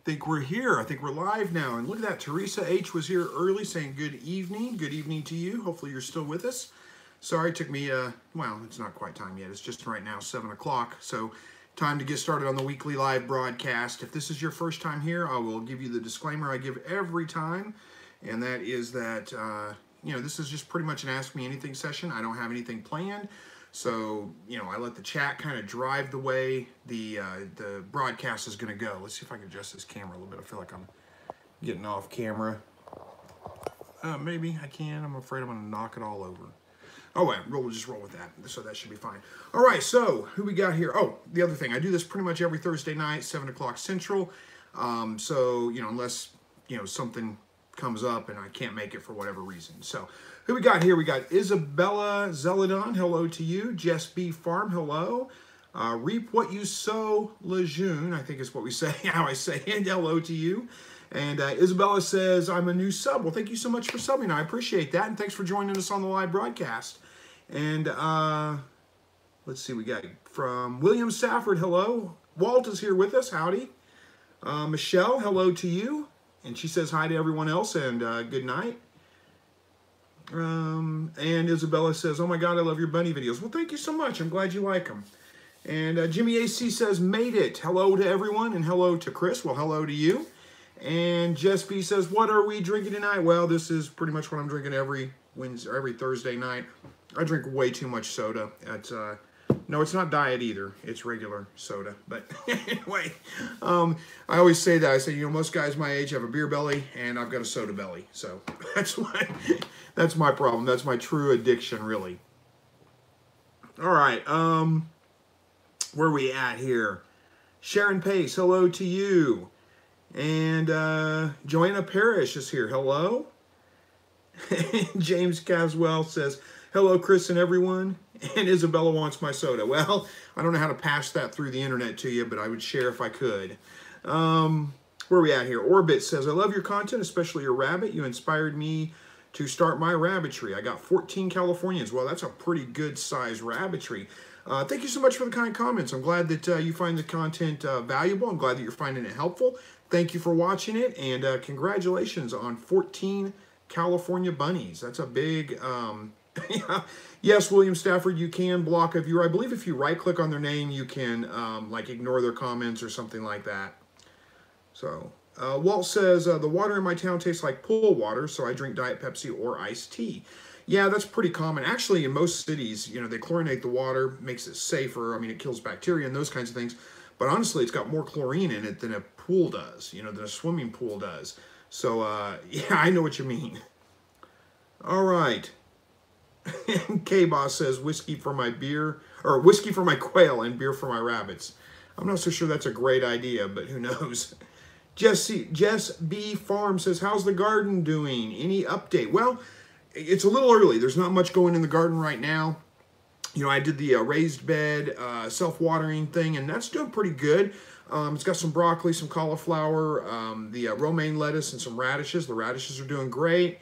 think we're here. I think we're live now. And look at that. Teresa H. was here early saying good evening. Good evening to you. Hopefully you're still with us. Sorry, it took me, well, it's not quite time yet. It's just right now, 7 o'clock. So time to get started on the weekly live broadcast. If this is your first time here, I will give you the disclaimer I give every time. And that is that, this is just pretty much an Ask Me Anything session. I don't have anything planned. So, I let the chat kind of drive the way the broadcast is going to go. Let's see if I can adjust this camera a little bit. I feel like I'm getting off camera. Maybe I can. I'm afraid I'm going to knock it all over. Oh, wait, we'll just roll with that. So that should be fine. All right, so who we got here? Oh, the other thing. I do this pretty much every Thursday night, 7 o'clock Central. Unless, something comes up and I can't make it for whatever reason. So who we got here? We got Isabella Zeladon, hello to you. Jess B. Farm, hello. Reap what you sow, Lejeune, I think is what we say, how I say it. Hello to you. And Isabella says, I'm a new sub. Well, thank you so much for subbing. I appreciate that. And thanks for joining us on the live broadcast. And let's see, we got from William Safford, hello. Walt is here with us, howdy. Michelle, hello to you. And she says hi to everyone else and good night. And Isabella says, oh my God, I love your bunny videos. Well, thank you so much. I'm glad you like them. And Jimmy AC says, made it. Hello to everyone and hello to Chris. Well, hello to you. And Jess B says, what are we drinking tonight? Well, this is pretty much what I'm drinking every Wednesday, every Thursday night. I drink way too much soda. No, it's not diet either. It's regular soda. But anyway, I always say that. I say, most guys my age have a beer belly, and I've got a soda belly. So that's my problem. That's my true addiction, really. All right. Where are we at here? Sharon Pace, hello to you. And Joanna Parrish is here. Hello. James Caswell says, hello, Chris and everyone. And Isabella wants my soda. Well, I don't know how to pass that through the internet to you, but I would share if I could. Where are we at here? Orbit says, I love your content, especially your rabbit. You inspired me to start my rabbitry. I got 14 Californians. Well, that's a pretty good size rabbitry. Thank you so much for the kind comments. I'm glad that you find the content valuable. I'm glad that you're finding it helpful. Thank you for watching it, and congratulations on 14 California bunnies. That's a big... Yes, William Stafford, you can block a viewer. I believe if you right-click on their name, you can ignore their comments or something like that. So, Walt says, the water in my town tastes like pool water, so I drink Diet Pepsi or iced tea. Yeah, that's pretty common. Actually, in most cities, they chlorinate the water, makes it safer. I mean, it kills bacteria and those kinds of things. But honestly, it's got more chlorine in it than a pool does, than a swimming pool does. So, yeah, I know what you mean. All right. K-Boss says, whiskey for my beer, or whiskey for my quail and beer for my rabbits. I'm not so sure that's a great idea, but who knows. Jess B. Farm says, how's the garden doing? Any update? Well, it's a little early. There's not much going in the garden right now. I did the raised bed, self-watering thing, and that's doing pretty good. It's got some broccoli, some cauliflower, the romaine lettuce, and some radishes. The radishes are doing great.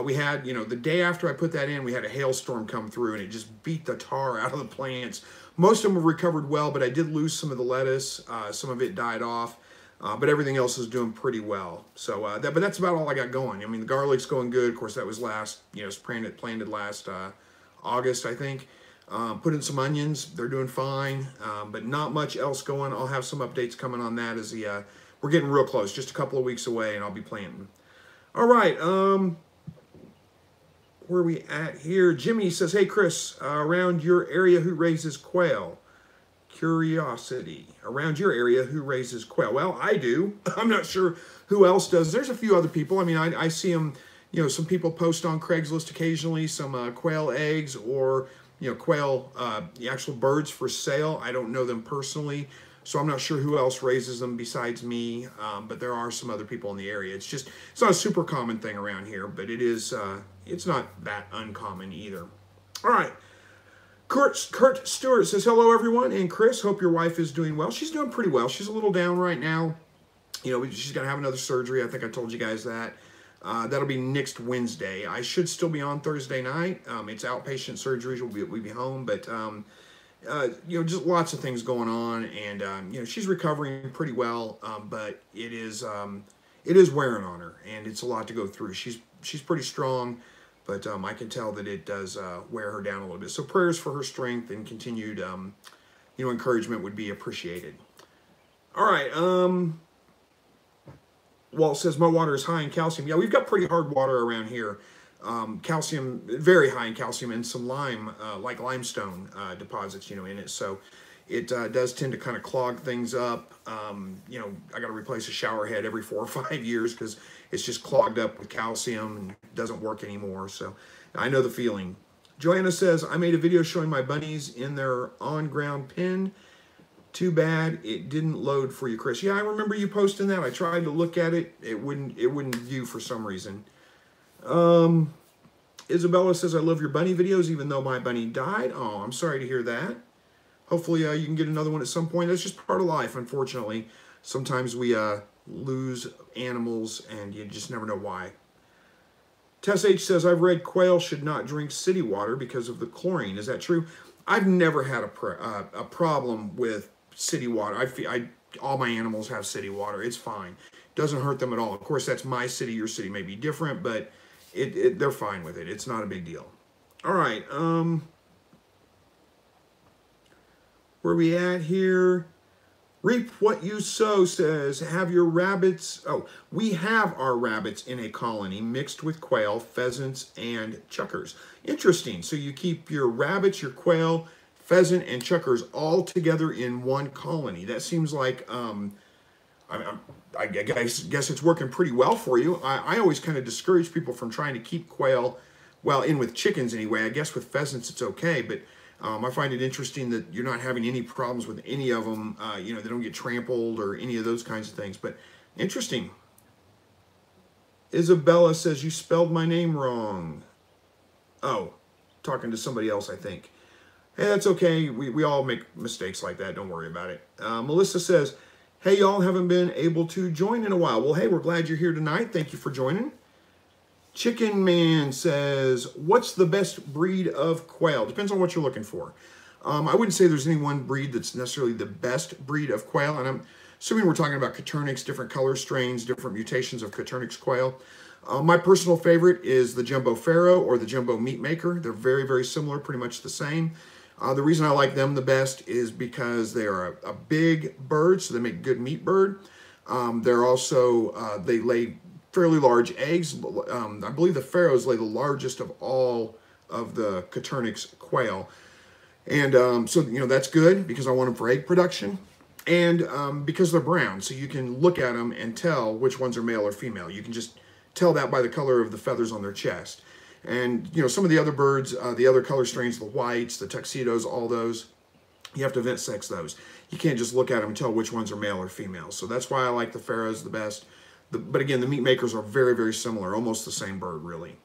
We had, the day after I put that in, we had a hailstorm come through, and it just beat the tar out of the plants. Most of them have recovered well, but I did lose some of the lettuce. Some of it died off, but everything else is doing pretty well. So, but that's about all I got going. I mean, the garlic's going good. Of course, that was planted last August, I think. Put in some onions. They're doing fine, but not much else going. I'll have some updates coming on that as we're getting real close, just a couple of weeks away, and I'll be planting. All right. Where are we at here? Jimmy says, hey, Chris, around your area, who raises quail? Curiosity. Around your area, who raises quail? Well, I do. I'm not sure who else does. There's a few other people. I mean, I see them, some people post on Craigslist occasionally, some quail eggs or, quail, the actual birds for sale. I don't know them personally, so I'm not sure who else raises them besides me, but there are some other people in the area. It's not a super common thing around here, but it is, it's not that uncommon either. All right. Kurt Stewart says, hello, everyone. And Chris, hope your wife is doing well. She's doing pretty well. She's a little down right now. She's going to have another surgery. I think I told you guys that. That'll be next Wednesday. I should still be on Thursday night. It's outpatient surgery. We'll be home, but you know, just lots of things going on, and you know, she's recovering pretty well, but it is wearing on her, and it's a lot to go through. She's pretty strong, but I can tell that it does wear her down a little bit. So prayers for her strength and continued you know, encouragement would be appreciated. All right. Walt says my water is high in calcium. Yeah, we've got pretty hard water around here. Calcium, very high in calcium, and some lime, like limestone deposits, you know, in it. So it does tend to kind of clog things up. You know, I got to replace a shower head every 4 or 5 years because it's just clogged up with calcium and doesn't work anymore. So I know the feeling. Joanna says, I made a video showing my bunnies in their on-ground pen. Too bad it didn't load for you, Chris. Yeah, I remember you posting that. I tried to look at it. It wouldn't view for some reason. Isabella says, I love your bunny videos, even though my bunny died. Oh, I'm sorry to hear that. Hopefully you can get another one at some point. That's just part of life, unfortunately. Sometimes we lose animals, and you just never know why. Tess H says, I've read quail should not drink city water because of the chlorine. Is that true? I've never had a problem with city water. All my animals have city water. It's fine. Doesn't hurt them at all. Of course, that's my city. Your city may be different, but they're fine with it. It's not a big deal. All right. Where we at here? Reap what you sow says, have your rabbits. Oh, we have our rabbits in a colony mixed with quail, pheasants, and chukars. Interesting. So you keep your rabbits, your quail, pheasant, and chukars all together in one colony. That seems like, I guess it's working pretty well for you. I always kind of discourage people from trying to keep quail, well, in with chickens anyway. I guess with pheasants it's okay, but I find it interesting that you're not having any problems with any of them. You know, they don't get trampled or any of those kinds of things, but interesting. Isabella says, you spelled my name wrong. Oh, talking to somebody else, I think. Hey, that's okay. We all make mistakes like that. Don't worry about it. Melissa says, hey, y'all, haven't been able to join in a while. Well, hey, we're glad you're here tonight. Thank you for joining. Chicken Man says, what's the best breed of quail? Depends on what you're looking for. I wouldn't say there's any one breed that's necessarily the best breed of quail, and I'm assuming we're talking about Coturnix, different color strains, different mutations of Coturnix quail. My personal favorite is the Jumbo Pharaoh or the Jumbo Meat Maker. They're very, very similar, pretty much the same. The reason I like them the best is because they are a big bird, so they make good meat bird. They're also, they lay fairly large eggs. I believe the Pharaohs lay the largest of all of the Coturnix quail. And so, you know, that's good because I want them for egg production. And because they're brown, so you can look at them and tell which ones are male or female. You can just tell that by the color of the feathers on their chest. And, you know, some of the other birds, the other color strains, the whites, the tuxedos, all those, you have to event sex those. You can't just look at them and tell which ones are male or female. So that's why I like the Pharaohs the best. But again, the meat makers are very, very similar, almost the same bird, really.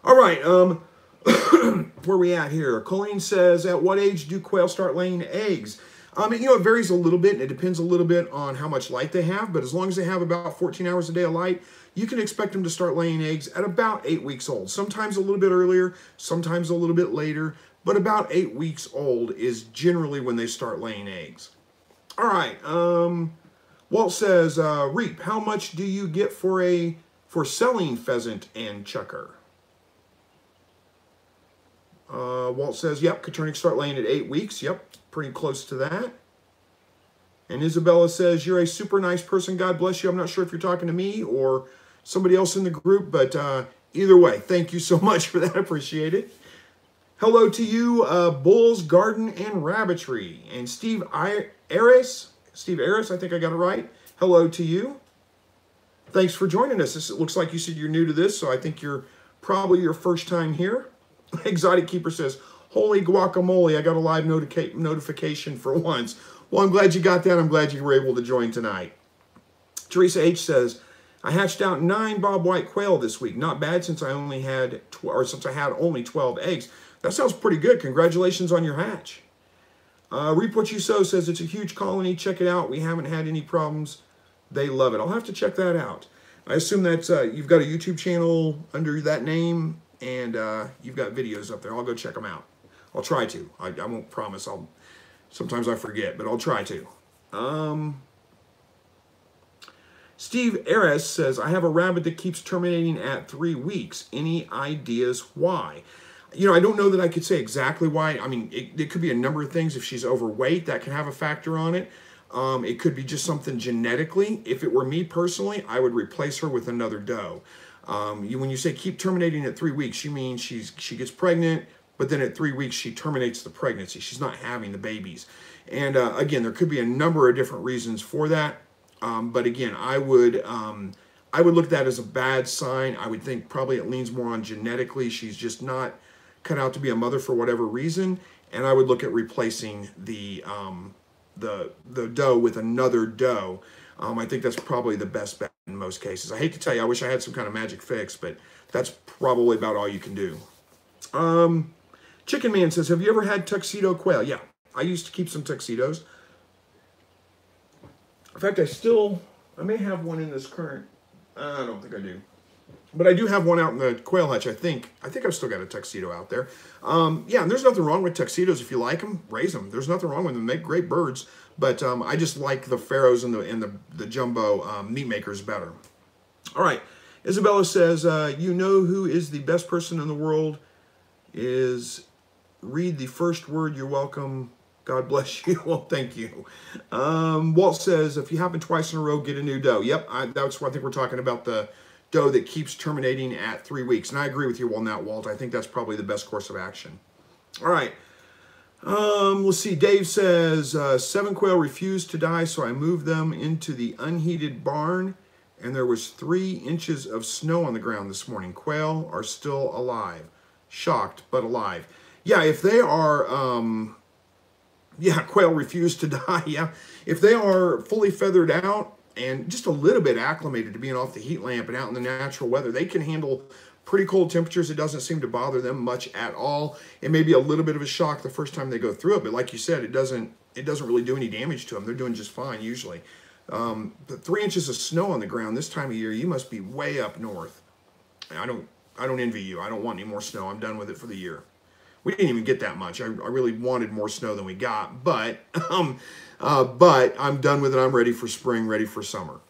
All right, where are we at here? Colleen says, at what age do quail start laying eggs? You know, it varies a little bit, and it depends a little bit on how much light they have, but as long as they have about 14 hours a day of light, you can expect them to start laying eggs at about 8 weeks old. Sometimes a little bit earlier, sometimes a little bit later, but about 8 weeks old is generally when they start laying eggs. All right, Walt says, Reap, how much do you get for selling pheasant and chukar? Walt says, yep, Coturnix start laying at 8 weeks. Yep, pretty close to that. And Isabella says, you're a super nice person. God bless you. I'm not sure if you're talking to me or somebody else in the group, but either way, thank you so much for that. I appreciate it. Hello to you, Bulls, Garden, and Rabbitry. And Steve Aris, I think I got it right. Hello to you. Thanks for joining us. It looks like you said you're new to this, so I think you're probably your first time here. Exotic Keeper says, holy guacamole, I got a live notification for once. Well, I'm glad you got that. I'm glad you were able to join tonight. Teresa H says, I hatched out 9 Bob White quail this week. Not bad since I only had only 12 eggs. That sounds pretty good. Congratulations on your hatch. Reap What You Sow says it's a huge colony. Check it out. We haven't had any problems. They love it. I'll have to check that out. I assume that's you've got a YouTube channel under that name, and you've got videos up there. I'll go check them out. I'll try to. I won't promise I'll Sometimes I forget, but I'll try to. Steve Ares says, I have a rabbit that keeps terminating at 3 weeks. Any ideas why? You know, I don't know that I could say exactly why. I mean, it could be a number of things. If she's overweight, that can have a factor on it. It could be just something genetically. If it were me personally, I would replace her with another doe. When you say keep terminating at 3 weeks, you mean she gets pregnant, but then at 3 weeks she terminates the pregnancy. She's not having the babies. And again, there could be a number of different reasons for that. But again, I would look at that as a bad sign. I would think probably it leans more on genetically. She's just not cut out to be a mother for whatever reason. And I would look at replacing the doe with another doe. I think that's probably the best bet in most cases. I hate to tell you, I wish I had some kind of magic fix, but that's probably about all you can do. Chicken Man says, have you ever had tuxedo quail? Yeah, I used to keep some tuxedos. In fact, I may have one in this current, I don't think I do. But I do have one out in the quail hutch, I think. I think I've still got a tuxedo out there. Yeah, and there's nothing wrong with tuxedos. If you like them, raise them. There's nothing wrong with them. They make great birds. But I just like the pharaohs and the jumbo meat makers better. All right. Isabella says, you know who is the best person in the world is read the first word. You're welcome. God bless you. Well, thank you. Walt says, if you happen twice in a row, get a new doe. Yep, that's what I think we're talking about, the doe that keeps terminating at 3 weeks. And I agree with you on that, Walt. I think that's probably the best course of action. All right. Let's see. Dave says, 7 quail refused to die, so I moved them into the unheated barn, and there was 3 inches of snow on the ground this morning. Quail are still alive. Shocked, but alive. Yeah, if they are... yeah, quail refuse to die, yeah. If they are fully feathered out and just a little bit acclimated to being off the heat lamp and out in the natural weather, they can handle pretty cold temperatures. It doesn't seem to bother them much at all. It may be a little bit of a shock the first time they go through it, but like you said, it doesn't really do any damage to them. They're doing just fine usually. The 3 inches of snow on the ground this time of year, you must be way up north. I don't envy you. I don't want any more snow. I'm done with it for the year. We didn't even get that much. I really wanted more snow than we got, but I'm done with it. I'm ready for spring, ready for summer.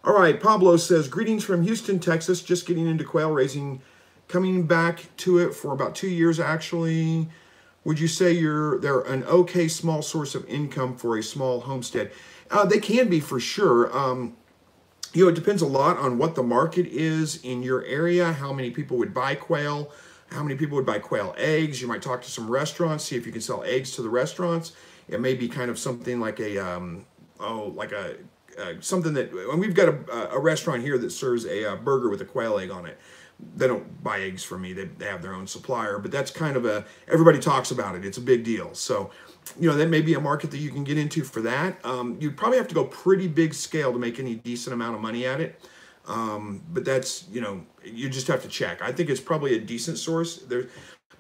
All right, Pablo says, greetings from Houston, Texas. Just getting into quail raising, coming back to it for about 2 years, actually. Would you say they're an okay small source of income for a small homestead? They can be for sure. You know, it depends a lot on what the market is in your area, how many people would buy quail, how many people would buy quail eggs. You might talk to some restaurants, see if you can sell eggs to the restaurants. It may be kind of something like something that, and we've got a restaurant here that serves a burger with a quail egg on it. They don't buy eggs from me. They have their own supplier, but that's kind of everybody talks about it. It's a big deal. So, you know, that may be a market that you can get into for that. You'd probably have to go pretty big scale to make any decent amount of money at it. But that's, you know, you just have to check. I think it's probably a decent source. There,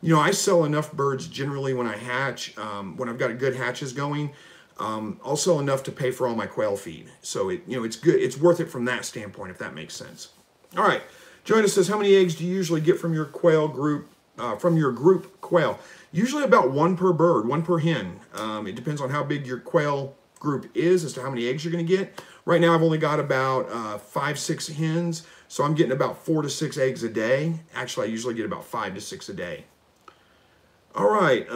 you know, I sell enough birds generally when I hatch, when I've got good hatches going. I'll sell enough to pay for all my quail feed. So it's good. It's worth it from that standpoint, if that makes sense. All right. Joanna says, how many eggs do you usually get from your quail group, from your group quail? Usually about 1 per bird, 1 per hen. It depends on how big your quail group is as to how many eggs you're going to get. Right now, I've only got about 5-6 hens, so I'm getting about 4 to 6 eggs a day. Actually, I usually get about 5 to 6 a day. All right.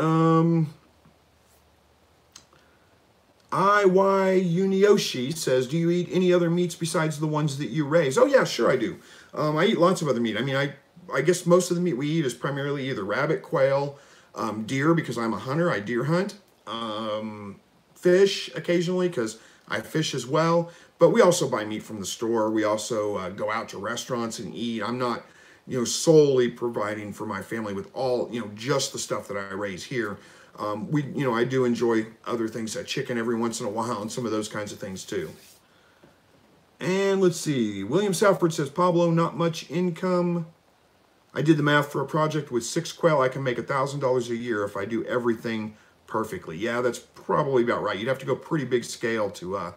Unioshi says, do you eat any other meats besides the ones that you raise? Oh, yeah, sure I do. I eat lots of other meat. I mean, I guess most of the meat we eat is primarily either rabbit, quail, deer, because I'm a hunter. I deer hunt. Fish occasionally, because I fish as well. But we also buy meat from the store. We also go out to restaurants and eat. I'm not, you know, solely providing for my family with all, you know, just the stuff that I raise here. I do enjoy other things, like chicken every once in a while and some of those kinds of things too. And let's see, William Southford says, Pablo, not much income. I did the math for a project with 6 quail. I can make $1,000 a year if I do everything perfectly. Yeah, that's probably about right. You'd have to go pretty big scale to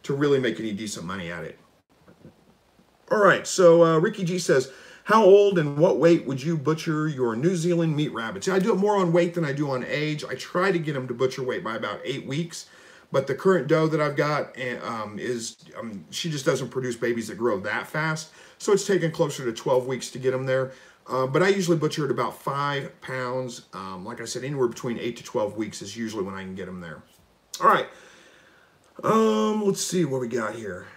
really make any decent money at it. All right, so Ricky G says, How old and what weight would you butcher your New Zealand meat rabbits? I do it more on weight than I do on age. I try to get them to butcher weight by about 8 weeks. But the current doe that I've got she just doesn't produce babies that grow that fast. So it's taken closer to 12 weeks to get them there. But I usually butcher at about 5 pounds. Like I said, anywhere between 8 to 12 weeks is usually when I can get them there. All right. Let's see what we got here.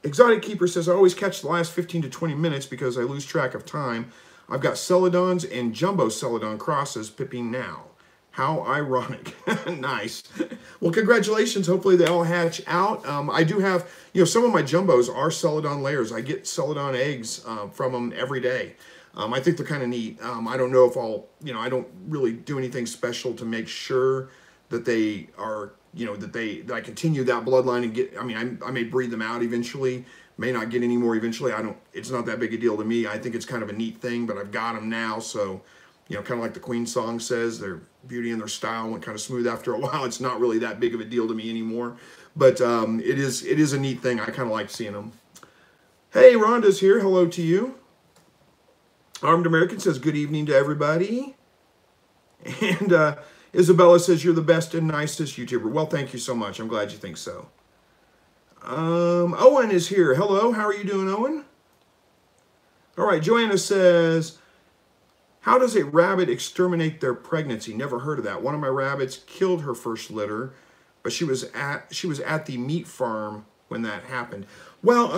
Exotic Keeper says, I always catch the last 15 to 20 minutes because I lose track of time. I've got Celadons and Jumbo Celadon crosses pipping now. How ironic. Nice. Well, congratulations. Hopefully they all hatch out. I do have, some of my Jumbos are Celadon layers. I get Celadon eggs from them every day. I think they're kind of neat. I don't know if I don't really do anything special to make sure that they are, that I continue that bloodline and get, I may breed them out eventually, may not get any more eventually. It's not that big a deal to me. I think it's kind of a neat thing, but I've got them now. So, kind of like the Queen song says, their beauty and their style went kind of smooth after a while. It's not really that big of a deal to me anymore, but it is a neat thing. I kind of like seeing them. Hey, Rhonda's here. Hello to you. Armed American says, good evening to everybody. And Isabella says, you're the best and nicest YouTuber. Well, thank you so much. I'm glad you think so. Owen is here. Hello. How are you doing, Owen? All right. Joanna says, how does a rabbit exterminate their pregnancy? Never heard of that. One of my rabbits killed her first litter, but she was at the meat farm when that happened. Well,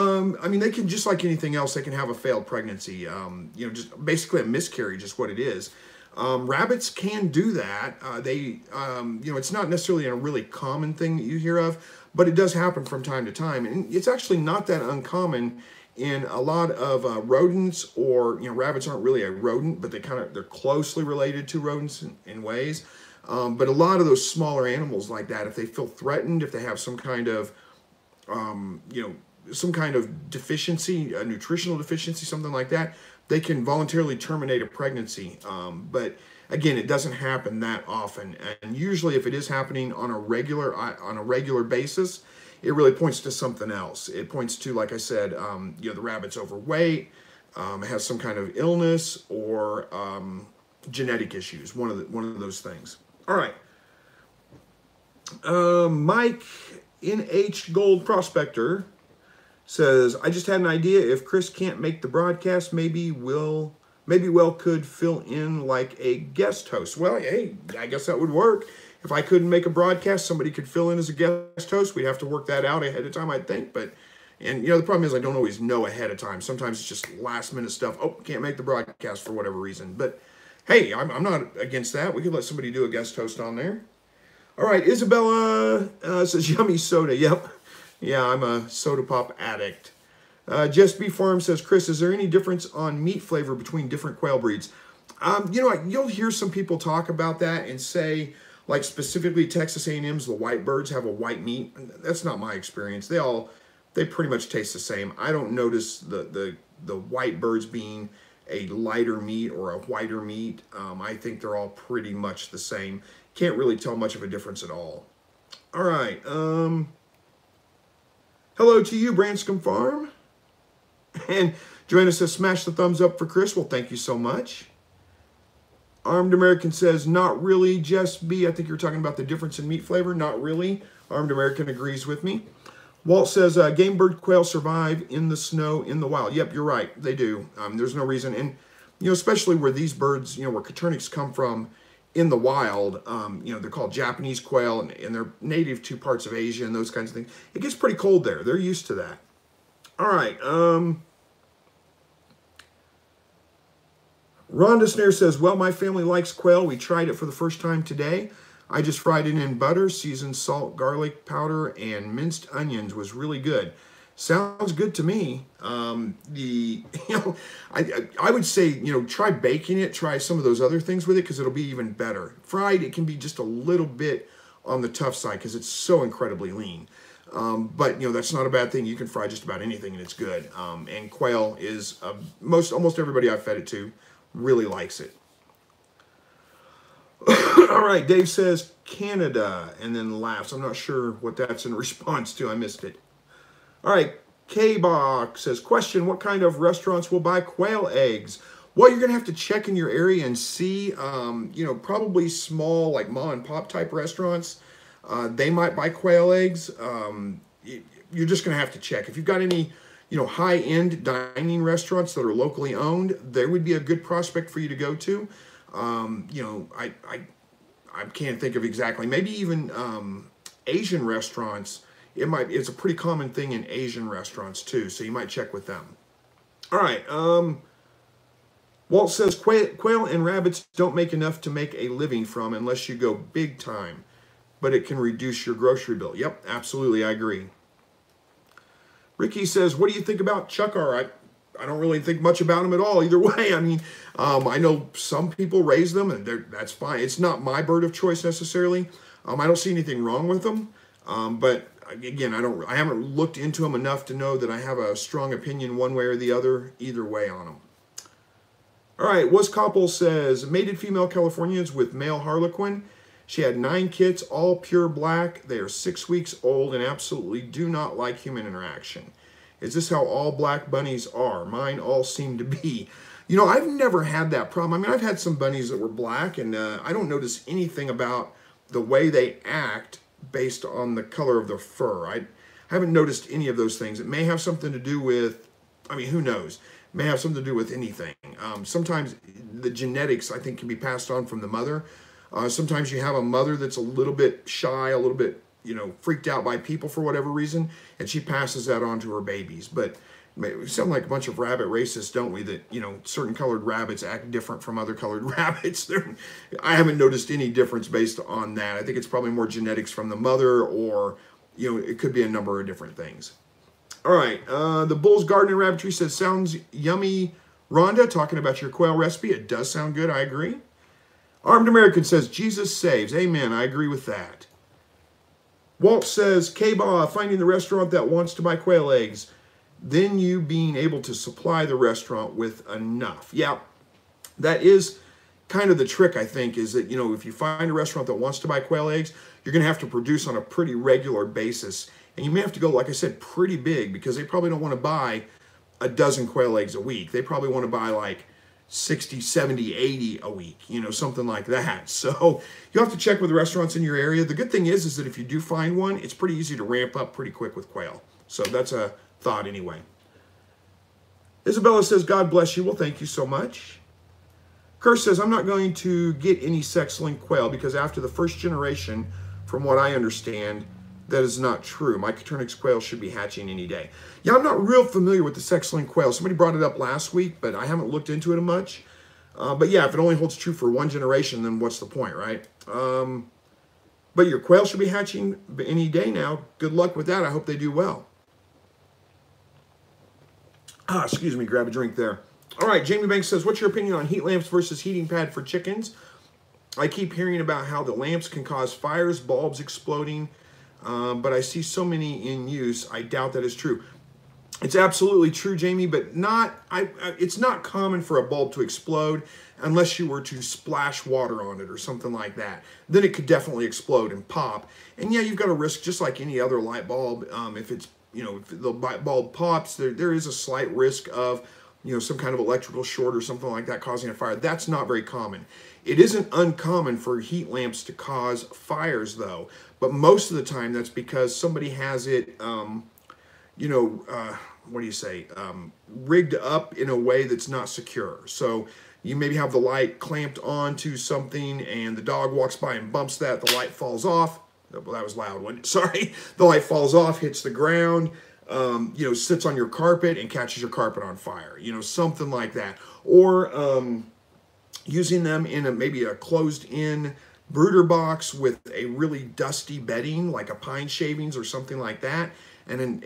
they can, just like anything else, they can have a failed pregnancy. Just basically a miscarriage is what it is. Rabbits can do that. It's not necessarily a really common thing that you hear of, but it does happen from time to time. And it's actually not that uncommon in a lot of rodents, or, rabbits aren't really a rodent, but they're closely related to rodents in ways. But a lot of those smaller animals like that, if they feel threatened, if they have some kind of, deficiency, a nutritional deficiency, something like that, they can voluntarily terminate a pregnancy. But again, it doesn't happen that often. And usually if it is happening on a regular basis, it really points to something else. It points to, like I said, the rabbit's overweight, has some kind of illness, or genetic issues, one of those things. All right. Mike NH Gold Prospector says, I just had an idea. If Chris can't make the broadcast, maybe Will could fill in like a guest host. Well, hey, I guess that would work. If I couldn't make a broadcast, somebody could fill in as a guest host. We'd have to work that out ahead of time, I think. And the problem is I don't always know ahead of time. Sometimes it's just last minute stuff. Oh, can't make the broadcast for whatever reason. But hey, I'm not against that. We could let somebody do a guest host on there. All right, Isabella says, yummy soda. Yep. Yeah, I'm a soda pop addict. Just B Farm says, Chris, is there any difference on meat flavor between different quail breeds? You'll hear some people talk about that and say, like specifically Texas A&M's, the white birds have a white meat. That's not my experience. They pretty much taste the same. I don't notice the white birds being a lighter meat or a whiter meat. I think they're all pretty much the same. Can't really tell much of a difference at all. All right. Hello to you, Branscombe Farm. And Joanna says, smash the thumbs up for Chris. Well, thank you so much. Armed American says, not really, Just B. I think you're talking about the difference in meat flavor. Not really. Armed American agrees with me. Walt says, game bird quail survive in the snow in the wild. Yep, you're right. They do. There's no reason. And, especially where these birds, where Coternyx come from in the wild, they're called Japanese quail, and they're native to parts of Asia and those kinds of things. It gets pretty cold there. They're used to that. All right. Rhonda Snare says, well, my family likes quail. We tried it for the first time today. I just fried it in butter, seasoned salt, garlic powder, and minced onions. Was really good. Sounds good to me. I would say, try baking it, try some of those other things with it, because it'll be even better. Fried, it can be just a little bit on the tough side because it's so incredibly lean. But that's not a bad thing. You can fry just about anything and it's good. And quail is, almost everybody I've fed it to really likes it. All right, Dave says Canada and then laughs. I'm not sure what that's in response to. I missed it. All right, K-Box says, question, what kind of restaurants will buy quail eggs? Well, you're going to have to check in your area and see, you know, probably small, like ma and pop type restaurants. They might buy quail eggs. You're just going to have to check. If you've got any, you know, high-end dining restaurants that are locally owned, there would be a good prospect for you to go to. You know, I can't think of exactly. Maybe even Asian restaurants. It's a pretty common thing in Asian restaurants too, so you might check with them. All right. Walt says quail and rabbits don't make enough to make a living from unless you go big time, but it can reduce your grocery bill. Yep, absolutely, I agree. Ricky says, what do you think about chukar? I don't really think much about them at all either way. I mean, I know some people raise them, and that's fine. It's not my bird of choice necessarily. I don't see anything wrong with them, but again, I haven't looked into them enough to know that I have a strong opinion one way or the other, either way on them. All right, Was Koppel says, mated female Californians with male harlequin. She had 9 kits, all pure black. They are 6 weeks old and absolutely do not like human interaction. Is this how all black bunnies are? Mine all seem to be. You know, I've never had that problem. I mean, I've had some bunnies that were black, and I don't notice anything about the way they act based on the color of their fur. I haven't noticed any of those things. It may have something to do with, I mean, who knows? It may have something to do with anything. Sometimes the genetics, I think, can be passed on from the mother. Sometimes you have a mother that's a little bit shy, a little bit, you know, freaked out by people for whatever reason, and she passes that on to her babies. But we sound like a bunch of rabbit racists, don't we? That, you know, certain colored rabbits act different from other colored rabbits. I haven't noticed any difference based on that. I think it's probably more genetics from the mother, or, you know, it could be a number of different things. All right, the Bull's Garden and Rabbitry says, sounds yummy. Rhonda, talking about your quail recipe, it does sound good, I agree. Armed American says, Jesus saves. Amen, I agree with that. Walt says, K-Ba, finding the restaurant that wants to buy quail eggs, then you being able to supply the restaurant with enough. Yeah, that is kind of the trick, I think, is that, you know, if you find a restaurant that wants to buy quail eggs, you're going to have to produce on a pretty regular basis. And you may have to go, like I said, pretty big, because they probably don't want to buy a dozen quail eggs a week. They probably want to buy like 60, 70, 80 a week, you know, something like that. So you have to check with the restaurants in your area. The good thing is that if you do find one, it's pretty easy to ramp up pretty quick with quail. So that's a thought anyway. Isabella says, God bless you. Well, thank you so much. Curse says, I'm not going to get any sex-linked quail because after the first generation, from what I understand, that is not true. My Coturnix quail should be hatching any day. Yeah, I'm not real familiar with the sex-linked quail. Somebody brought it up last week, but I haven't looked into it much. But yeah, if it only holds true for one generation, then what's the point, right? But your quail should be hatching any day now. Good luck with that. I hope they do well. Excuse me, grab a drink there. All right, Jamie Banks says, what's your opinion on heat lamps versus heating pad for chickens? I keep hearing about how the lamps can cause fires, bulbs exploding, but I see so many in use. I doubt that is true. It's absolutely true, Jamie, but it's not common for a bulb to explode unless you were to splash water on it or something like that. Then it could definitely explode and pop. And yeah, you've got a risk just like any other light bulb. If it's, you know, if the bulb pops, there is a slight risk of, you know, some kind of electrical short or something like that causing a fire. That's not very common. It isn't uncommon for heat lamps to cause fires, though. But most of the time, that's because somebody has it, you know, what do you say, rigged up in a way that's not secure. So you maybe have the light clamped onto something, and the dog walks by and bumps that. The light falls off. Well, that was loud, wasn't it? Sorry. The light falls off, hits the ground, you know, sits on your carpet and catches your carpet on fire. You know, something like that. Or using them in maybe a closed-in brooder box with a really dusty bedding, like a pine shavings or something like that, and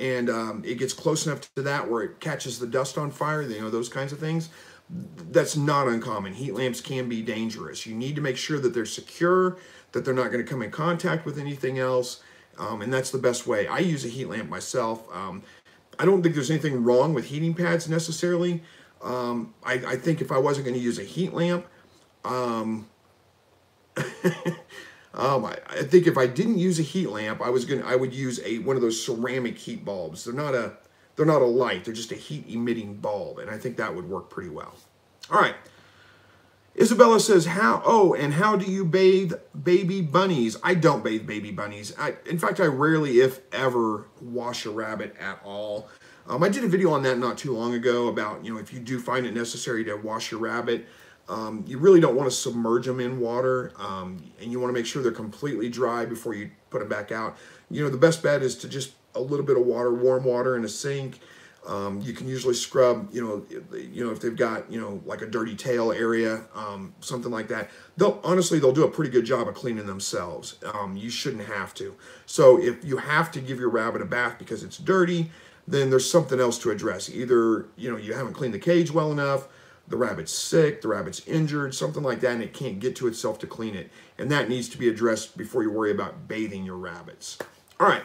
it gets close enough to that where it catches the dust on fire, you know, those kinds of things. That's not uncommon. Heat lamps can be dangerous. You need to make sure that they're secure, that they're not going to come in contact with anything else, and that's the best way. I use a heat lamp myself. I don't think there's anything wrong with heating pads necessarily. I think if I wasn't going to use a heat lamp, I think if I didn't use a heat lamp, I would use one of those ceramic heat bulbs. They're they're not a light, they're just a heat-emitting bulb, and I think that would work pretty well. All right. Isabella says, and how do you bathe baby bunnies? I don't bathe baby bunnies. In fact, I rarely, if ever, wash a rabbit at all. I did a video on that not too long ago about, if you do find it necessary to wash your rabbit, you really don't want to submerge them in water, and you want to make sure they're completely dry before you put them back out. The best bet is to just a little bit of water, warm water in a sink. You can usually scrub, if they've got, like a dirty tail area, something like that. Honestly, they'll do a pretty good job of cleaning themselves. You shouldn't have to. So if you have to give your rabbit a bath because it's dirty, then there's something else to address. Either, you haven't cleaned the cage well enough, the rabbit's sick, the rabbit's injured, something like that, and it can't get to itself to clean it. And that needs to be addressed before you worry about bathing your rabbits. All right.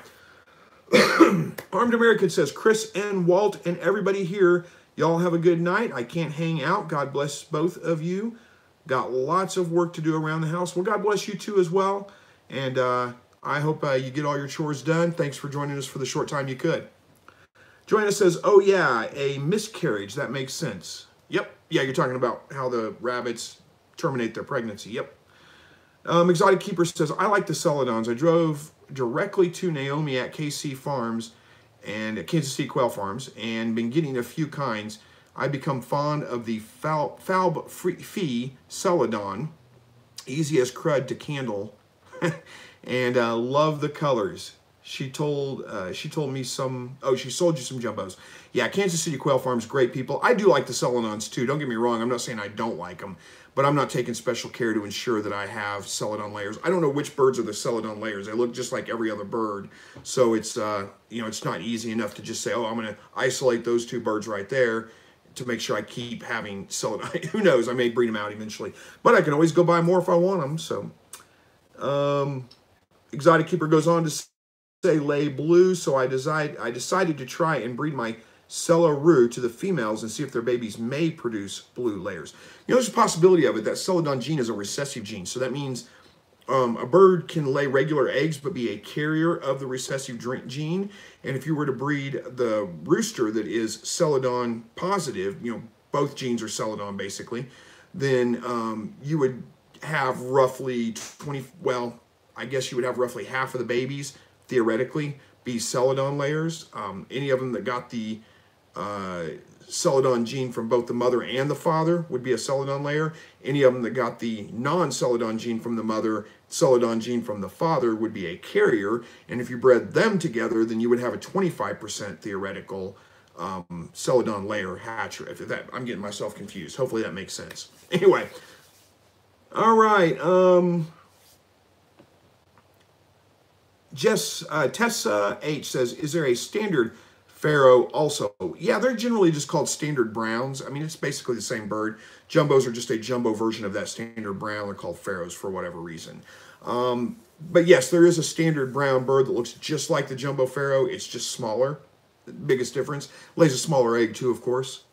Armed American says, Chris and Walt and everybody here, y'all have a good night. I can't hang out. God bless both of you. Got lots of work to do around the house. Well, God bless you too as well. And I hope you get all your chores done. Thanks for joining us for the short time you could. Joanna says, oh yeah, a miscarriage. That makes sense. Yep. Yeah, you're talking about how the rabbits terminate their pregnancy. Yep. Exotic Keeper says, I like the Celadons. I drove directly to Naomi at KC Farms and at Kansas City Quail Farms and been getting a few kinds. I become fond of the Falb Fee Celadon, easy as crud to candle, and love the colors. She told me some, she sold you some jumbos. Yeah, Kansas City Quail Farms, great people. I do like the Celadons too, don't get me wrong. I'm not saying I don't like them, but I'm not taking special care to ensure that I have Celadon layers. I don't know which birds are the Celadon layers. They look just like every other bird. So it's, it's not easy enough to just say, oh, I'm going to isolate those two birds right there to make sure I keep having Celadon. Who knows? I may breed them out eventually. But I can always go buy more if I want them. So Exotic Keeper goes on to say lay blue. So I decided to try and breed my Celaroo to the females and see if their babies may produce blue layers. There's a possibility of it. That Celadon gene is a recessive gene. So that means a bird can lay regular eggs but be a carrier of the recessive gene. And if you were to breed the rooster that is Celadon positive, both genes are Celadon basically, then you would have roughly 20, well, I guess you would have roughly half of the babies, theoretically, be Celadon layers. Any of them that got the Celadon gene from both the mother and the father would be a Celadon layer. Any of them that got the non-Celadon gene from the mother, Celadon gene from the father would be a carrier. And if you bred them together, then you would have a 25% theoretical Celadon layer hatcher. I'm getting myself confused. Hopefully that makes sense. Anyway, all right. Tessa H says, is there a standard Pharaoh also? Yeah, they're generally just called standard browns. I mean, it's basically the same bird. Jumbos are just a jumbo version of that standard brown. They're called Pharaohs for whatever reason. But yes, there is a standard brown bird that looks just like the jumbo Pharaoh. It's just smaller. The biggest difference. Lays a smaller egg too, of course.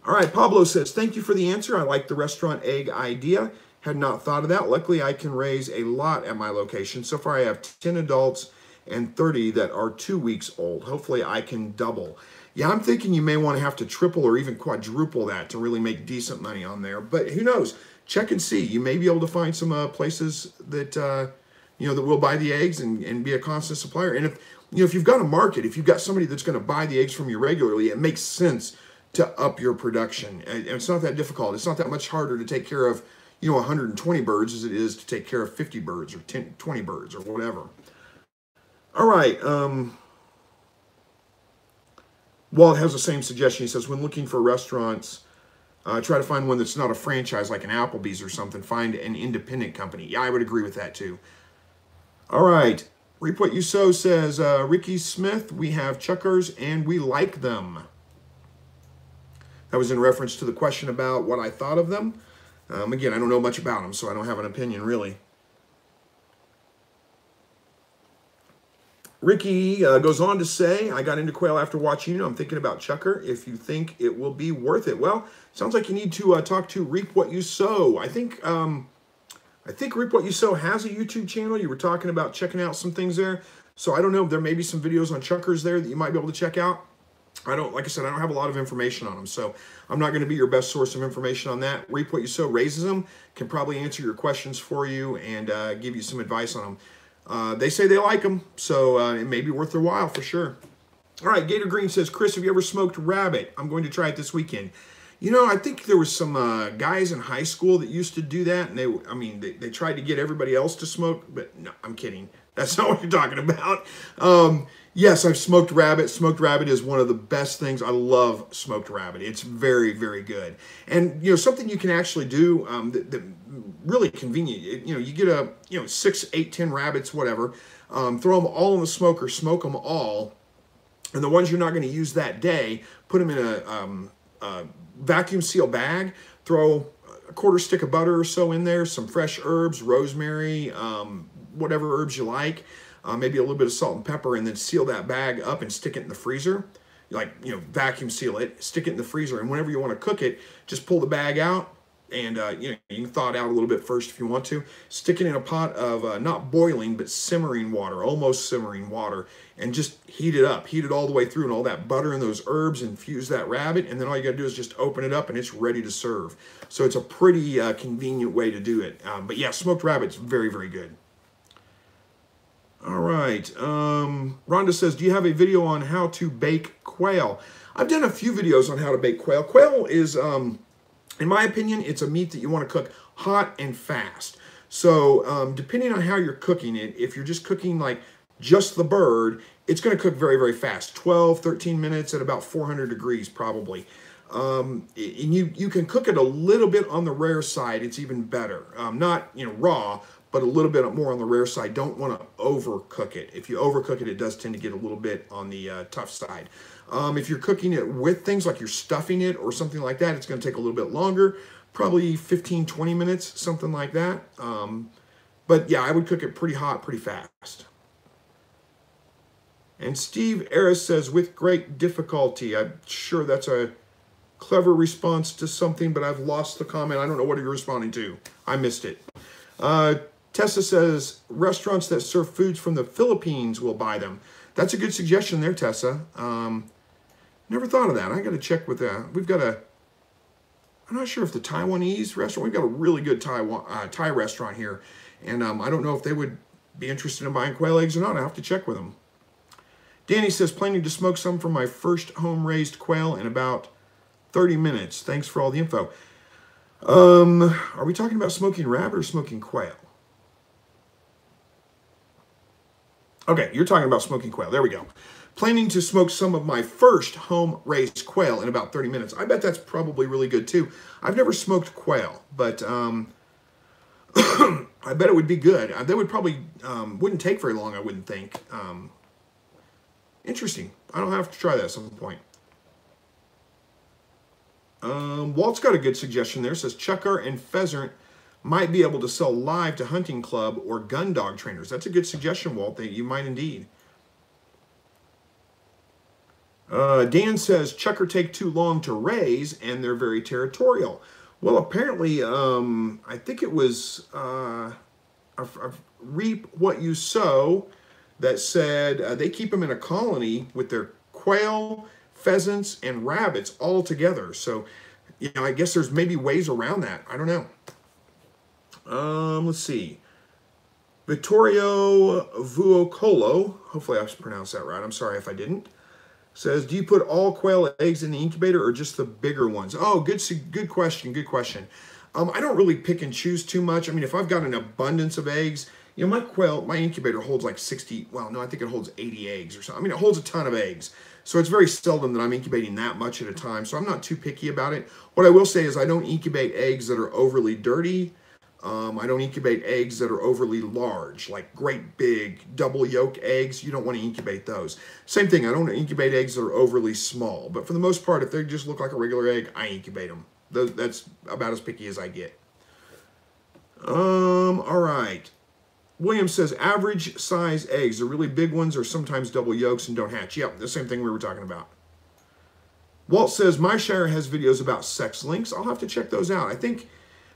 All right, Pablo says, thank you for the answer. I like the restaurant egg idea. Had not thought of that. Luckily, I can raise a lot at my location. So far, I have 10 adults and 30 that are 2 weeks old. Hopefully, I can double. Yeah, I'm thinking you may want to have to triple or even quadruple that to really make decent money on there. But who knows? Check and see. You may be able to find some places that that will buy the eggs and be a constant supplier. And if you've got a market, if you've got somebody that's going to buy the eggs from you regularly, it makes sense to up your production. And it's not that difficult. It's not that much harder to take care of 120 birds as it is to take care of 50 birds or 20 birds or whatever. All right. Walt has the same suggestion. He says, when looking for restaurants, try to find one that's not a franchise like an Applebee's or something. Find an independent company. Yeah, I would agree with that too. All right. Reap What You Sow says, Ricky Smith, we have chuckers and we like them. That was in reference to the question about what I thought of them. Again, I don't know much about them, so I don't have an opinion, really. Ricky goes on to say, I got into quail after watching you. I'm thinking about chucker. If you think it will be worth it. Well, sounds like you need to talk to Reap What You Sow. I think Reap What You Sow has a YouTube channel. You were talking about checking out some things there. So I don't know. There may be some videos on chuckers there that you might be able to check out. like I said, I don't have a lot of information on them, so I'm not going to be your best source of information on that. Reap What You Sow raises them, can probably answer your questions for you and give you some advice on them. They say they like them, so it may be worth their while for sure. All right, Gator Green says, Chris, have you ever smoked rabbit? I'm going to try it this weekend. You know, I think there was some guys in high school that used to do that, and they tried to get everybody else to smoke, but no, I'm kidding. That's not what you're talking about. Yes, I've smoked rabbit. Smoked rabbit is one of the best things. I love smoked rabbit. It's very, very good. And, you know, something you can actually do that really convenient. You know, you get 6, 8, 10 rabbits, whatever. Throw them all in the smoker, smoke them all. And the ones you're not going to use that day, put them in a vacuum seal bag. Throw a quarter stick of butter or so in there, some fresh herbs, rosemary, whatever herbs you like. Maybe a little bit of salt and pepper, and then seal that bag up and stick it in the freezer. Like, you know, vacuum seal it, stick it in the freezer, and whenever you want to cook it, just pull the bag out, and you can thaw it out a little bit first if you want to. Stick it in a pot of not boiling, but simmering water, almost simmering water, and just heat it up. Heat it all the way through, and all that butter and those herbs infuse that rabbit, and then all you got to do is just open it up, and it's ready to serve. So it's a pretty convenient way to do it. But yeah, smoked rabbit's very, very good. All right. Rhonda says, do you have a video on how to bake quail? I've done a few videos on how to bake quail. Quail is, in my opinion, it's a meat that you want to cook hot and fast. So depending on how you're cooking it, if you're just cooking like just the bird, it's going to cook very, very fast. 12, 13 minutes at about 400 degrees probably. And you can cook it a little bit on the rare side. It's even better. Not, raw, but a little bit more on the rare side. Don't want to overcook it. If you overcook it, it does tend to get a little bit on the tough side. If you're cooking it with things like you're stuffing it or something like that, it's going to take a little bit longer, probably 15, 20 minutes, something like that. But yeah, I would cook it pretty hot, pretty fast. And Steve Aris says, with great difficulty. I'm sure that's a clever response to something, but I've lost the comment. I don't know what you're responding to. I missed it. Tessa says, restaurants that serve foods from the Philippines will buy them. That's a good suggestion there, Tessa. Never thought of that. I got to check with that. We've got I'm not sure if the Taiwanese restaurant, we've got a really good Thai restaurant here. And I don't know if they would be interested in buying quail eggs or not. I have to check with them. Danny says, planning to smoke some from my first home-raised quail in about 30 minutes. Thanks for all the info. Are we talking about smoking rabbit or smoking quail? Okay, you're talking about smoking quail. There we go. Planning to smoke some of my first home-raised quail in about 30 minutes. I bet that's probably really good too. I've never smoked quail, but I bet it would be good. That would probably wouldn't take very long, I wouldn't think. Interesting. I'll have to try that at some point. Walt's got a good suggestion there. It says chukar and pheasant might be able to sell live to hunting club or gun dog trainers. That's a good suggestion, Walt. That you might indeed. Dan says chukar take too long to raise and they're very territorial. Well, apparently, I think it was Reap What You Sow that said they keep them in a colony with their quail, pheasants, and rabbits all together. So, I guess there's maybe ways around that. I don't know. Let's see. Vittorio Vuocolo, hopefully I pronounced that right. I'm sorry if I didn't. Says, do you put all quail eggs in the incubator or just the bigger ones? Oh, good question. Good question. I don't really pick and choose too much. I mean, if I've got an abundance of eggs, my incubator holds like 60, well, no, I think it holds 80 eggs or something. I mean, it holds a ton of eggs. So it's very seldom that I'm incubating that much at a time. So I'm not too picky about it. What I will say is I don't incubate eggs that are overly dirty. I don't incubate eggs that are overly large, like great big double yolk eggs. You don't want to incubate those. Same thing, I don't incubate eggs that are overly small. But for the most part, if they just look like a regular egg, I incubate them. That's about as picky as I get. All right. William says, average size eggs. The really big ones are sometimes double yolks and don't hatch. Yep, the same thing we were talking about. Walt says, my shire has videos about sex links. I'll have to check those out. I think,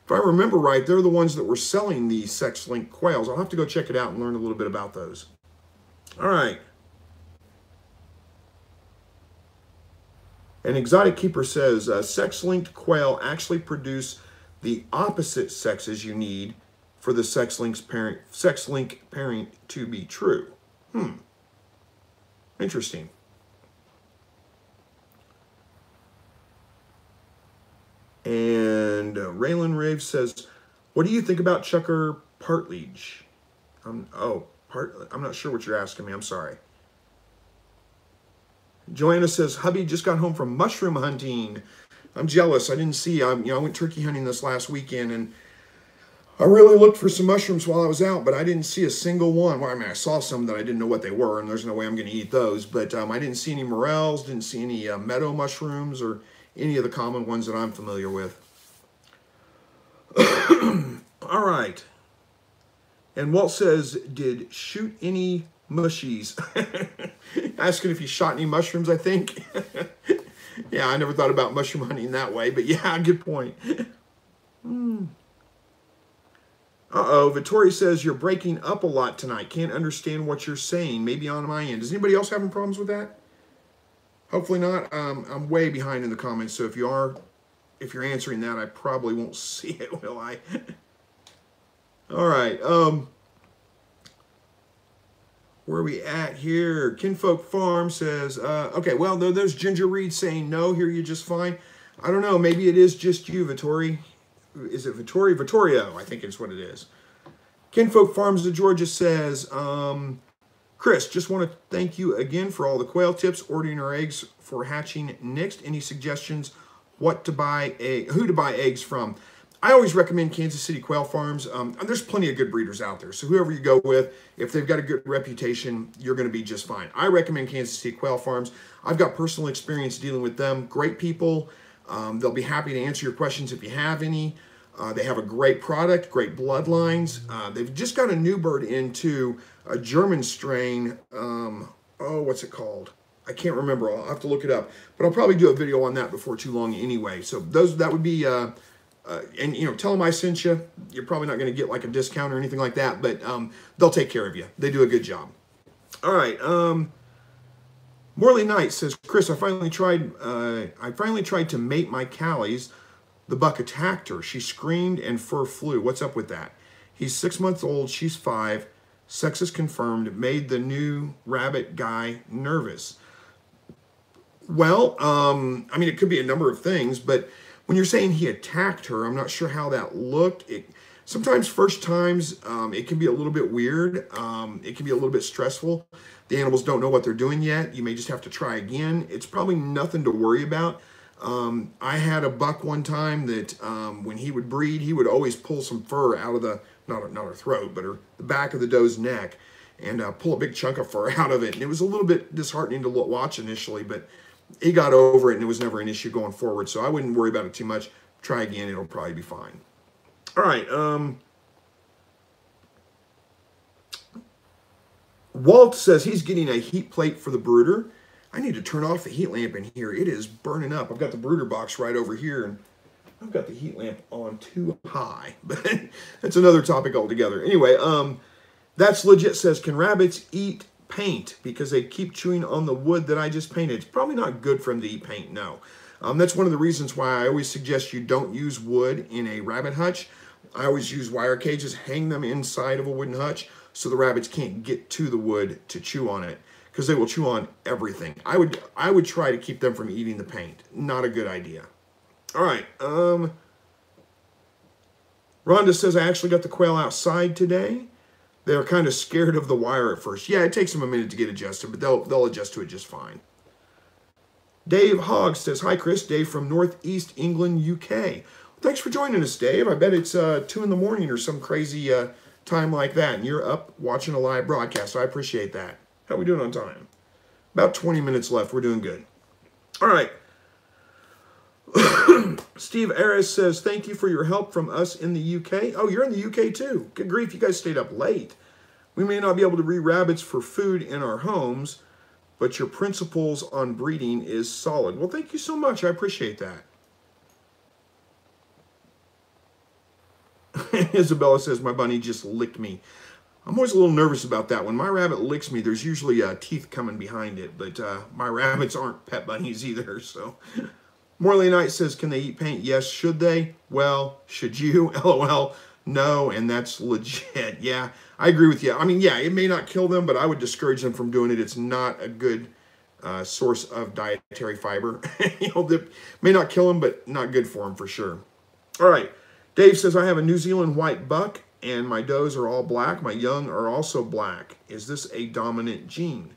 if I remember right, they're the ones that were selling the sex link quails. I'll have to go check it out and learn a little bit about those. All right. An Exotic Keeper says, sex-linked quail actually produce the opposite sexes you need for the sex-link pairing to be true. Interesting. And Raylan Rave says, what do you think about Chucker Partridge? I'm not sure what you're asking me. I'm sorry. Joanna says, hubby just got home from mushroom hunting. I'm jealous. I didn't see, I went turkey hunting this last weekend, and I really looked for some mushrooms while I was out, but I didn't see a single one. Well, I mean, I saw some that I didn't know what they were, and there's no way I'm going to eat those. But I didn't see any morels, didn't see any meadow mushrooms, or any of the common ones that I'm familiar with. All right. And Walt says, did shoot any mushies? Asking if he shot any mushrooms, I think. Yeah, I never thought about mushroom hunting that way, but yeah, good point. Uh-oh, Vittori says, you're breaking up a lot tonight. Can't understand what you're saying. Maybe on my end. Is anybody else having problems with that? Hopefully not. I'm way behind in the comments, so if you're answering that, I probably won't see it, will I? All right. Where are we at here? Kinfolk Farm says, okay, well, there's Ginger Reed saying, no, hear you just fine. I don't know. Maybe it is just you, Vittori. Is it Vittori? Vittorio, I think it's what it is. Kinfolk Farms of Georgia says, Chris, just want to thank you again for all the quail tips, ordering our eggs for hatching next. Any suggestions who to buy eggs from? I always recommend Kansas City Quail Farms. There's plenty of good breeders out there. So whoever you go with, if they've got a good reputation, you're going to be just fine. I recommend Kansas City Quail Farms. I've got personal experience dealing with them. Great people. They'll be happy to answer your questions if you have any. They have a great product, great bloodlines. They've just got a new bird into a German strain. What's it called? I can't remember. I'll have to look it up. But I'll probably do a video on that before too long anyway. So that would be... and, tell them I sent you. You're probably not going to get like a discount or anything like that, but they'll take care of you. They do a good job. All right. Morley Knight says, Chris, I finally tried to mate my Callies. The buck attacked her. She screamed and fur flew. What's up with that? He's 6 months old. She's 5. Sex is confirmed. Made the new rabbit guy nervous. Well, I mean, it could be a number of things, but when you're saying he attacked her, I'm not sure how that looked. Sometimes first times, it can be a little bit weird. It can be a little bit stressful. The animals don't know what they're doing yet. You may just have to try again. It's probably nothing to worry about. I had a buck one time that when he would breed, he would always pull some fur out of the, not her throat, but the back of the doe's neck, and pull a big chunk of fur out of it. And it was a little bit disheartening to watch initially, but he got over it, and it was never an issue going forward. So I wouldn't worry about it too much. Try again. It'll probably be fine. All right. Walt says he's getting a heat plate for the brooder. I need to turn off the heat lamp in here. It is burning up. I've got the brooder box right over here, and I've got the heat lamp on too high. But that's another topic altogether. Anyway, That's Legit says, can rabbits eat paint because they keep chewing on the wood that I just painted? It's probably not good for them to eat paint, no. That's one of the reasons why I always suggest you don't use wood in a rabbit hutch. I always use wire cages, hang them inside of a wooden hutch so the rabbits can't get to the wood to chew on it, because they will chew on everything. I would try to keep them from eating the paint. Not a good idea. All right. Rhonda says, I actually got the quail outside today. They're kind of scared of the wire at first. Yeah, it takes them a minute to get adjusted, but they'll adjust to it just fine. Dave Hogg says, hi, Chris. Dave from Northeast England, UK. Thanks for joining us, Dave. I bet it's 2 in the morning or some crazy time like that, and you're up watching a live broadcast. So I appreciate that. How are we doing on time? About 20 minutes left. We're doing good. All right. Steve Aris says, thank you for your help from us in the UK. Oh, you're in the UK too. Good grief, you guys stayed up late. We may not be able to breed rabbits for food in our homes, but your principles on breeding is solid. Well, thank you so much. I appreciate that. Isabella says, my bunny just licked me. I'm always a little nervous about that. When my rabbit licks me, there's usually teeth coming behind it, but my rabbits aren't pet bunnies either. So, Morley Knight says, can they eat paint? Yes. Should they? Well, should you? LOL. No, and that's legit. Yeah, I agree with you. I mean, yeah, it may not kill them, but I would discourage them from doing it. It's not a good source of dietary fiber. That may not kill them, but not good for them for sure. All right. Dave says, I have a New Zealand white buck, and my does are all black. My young are also black. Is this a dominant gene?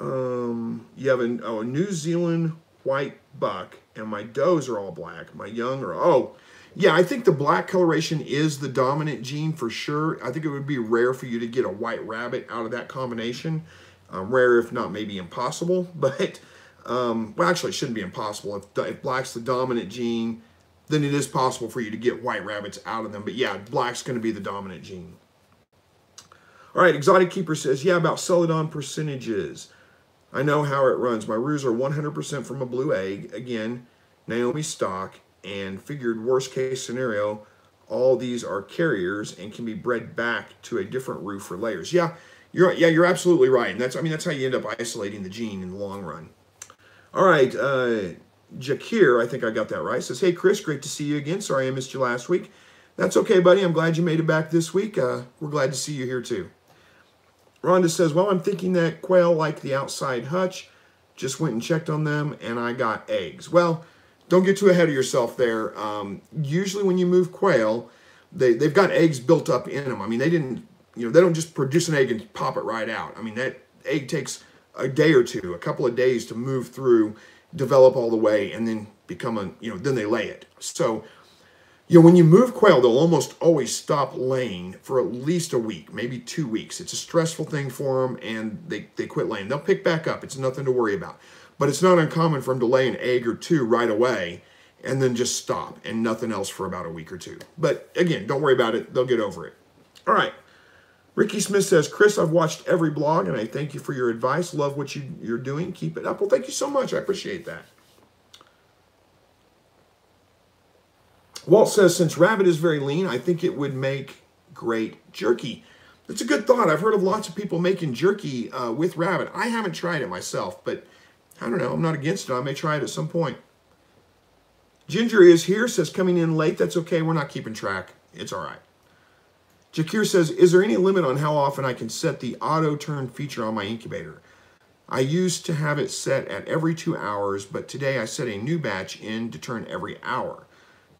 You have a New Zealand white buck, and my does are all black. My young are, oh, yeah, I think the black coloration is the dominant gene for sure. I think it would be rare for you to get a white rabbit out of that combination. Rare, if not maybe impossible. But, well, actually, it shouldn't be impossible. If black's the dominant gene, then it is possible for you to get white rabbits out of them. But yeah, black's going to be the dominant gene. All right, Exotic Keeper says, yeah, about Celadon percentages. I know how it runs. My roos are 100% from a blue egg. Again, Naomi stock, and figured worst case scenario, all these are carriers and can be bred back to a different roof for layers. Yeah, you're absolutely right. And that's how you end up isolating the gene in the long run. All right, Jakir, I think I got that right, says, hey, Chris, great to see you again. Sorry I missed you last week. That's okay, buddy. I'm glad you made it back this week. We're glad to see you here, too. Rhonda says, well, I'm thinking that quail like the outside hutch. Just went and checked on them, and I got eggs. Well, don't get too ahead of yourself there. Usually when you move quail, they've got eggs built up in them. I mean, they don't just produce an egg and pop it right out. I mean, that egg takes a day or two, a couple of days to move through, develop all the way, and then then they lay it. So, when you move quail, they'll almost always stop laying for at least a week, maybe 2 weeks. It's a stressful thing for them, and they quit laying. They'll pick back up. It's nothing to worry about. But it's not uncommon for them to lay an egg or two right away and then just stop and nothing else for about a week or two. But again, don't worry about it. They'll get over it. All right. Ricky Smith says, Chris, I've watched every blog, and I thank you for your advice. Love what you're doing. Keep it up. Well, thank you so much. I appreciate that. Walt says, since rabbit is very lean, I think it would make great jerky. That's a good thought. I've heard of lots of people making jerky with rabbit. I haven't tried it myself, but I don't know. I'm not against it. I may try it at some point. Ginger is here, says coming in late. That's okay. We're not keeping track. It's all right. Jakir says, is there any limit on how often I can set the auto turn feature on my incubator? I used to have it set at every 2 hours, but today I set a new batch in to turn every hour.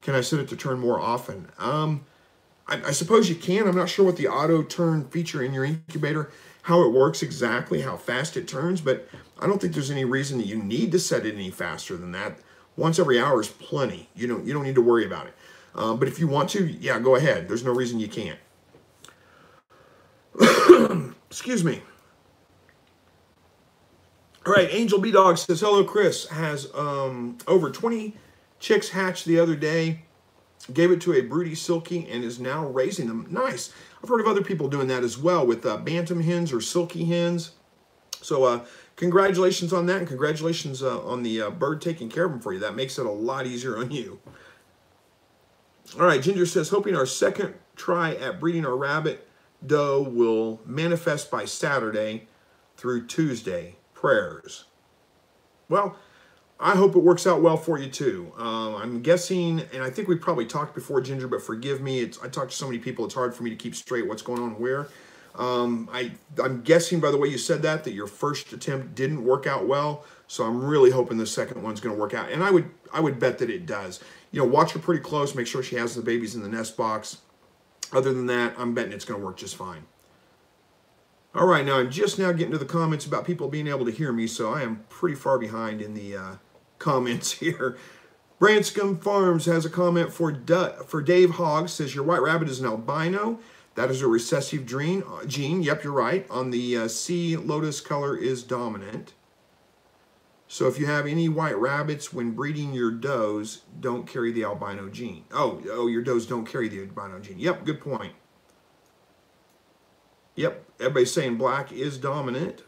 Can I set it to turn more often? I suppose you can. I'm not sure what the auto turn feature in your incubator, how it works exactly, how fast it turns, but I don't think there's any reason that you need to set it any faster than that. Once every hour is plenty. You don't need to worry about it. But if you want to, yeah, go ahead. There's no reason you can't. Excuse me. All right, Angel B Dog says, hello, Chris. Has over 20 chicks hatched the other day. Gave it to a broody silkie and is now raising them. Nice. I've heard of other people doing that as well with bantam hens or silkie hens. So congratulations on that, and congratulations on the bird taking care of them for you. That makes it a lot easier on you. All right, Ginger says, hoping our second try at breeding our rabbit doe will manifest by Saturday through Tuesday. Prayers. Well, I hope it works out well for you too. I'm guessing, and I think we probably talked before, Ginger, but forgive me. I talked to so many people, it's hard for me to keep straight what's going on where. I'm guessing by the way you said that your first attempt didn't work out well. So I'm really hoping the second one's going to work out. And I would bet that it does. Watch her pretty close. Make sure she has the babies in the nest box. Other than that, I'm betting it's going to work just fine. All right, now I'm just now getting to the comments about people being able to hear me, so I am pretty far behind in the comments here. Branscombe Farms has a comment for Dave Hogg. Says, your white rabbit is an albino. That is a recessive gene. Yep, you're right. On the C, lotus color is dominant. So if you have any white rabbits when breeding your does, don't carry the albino gene. Oh, your does don't carry the albino gene. Yep, good point. Yep, everybody's saying black is dominant.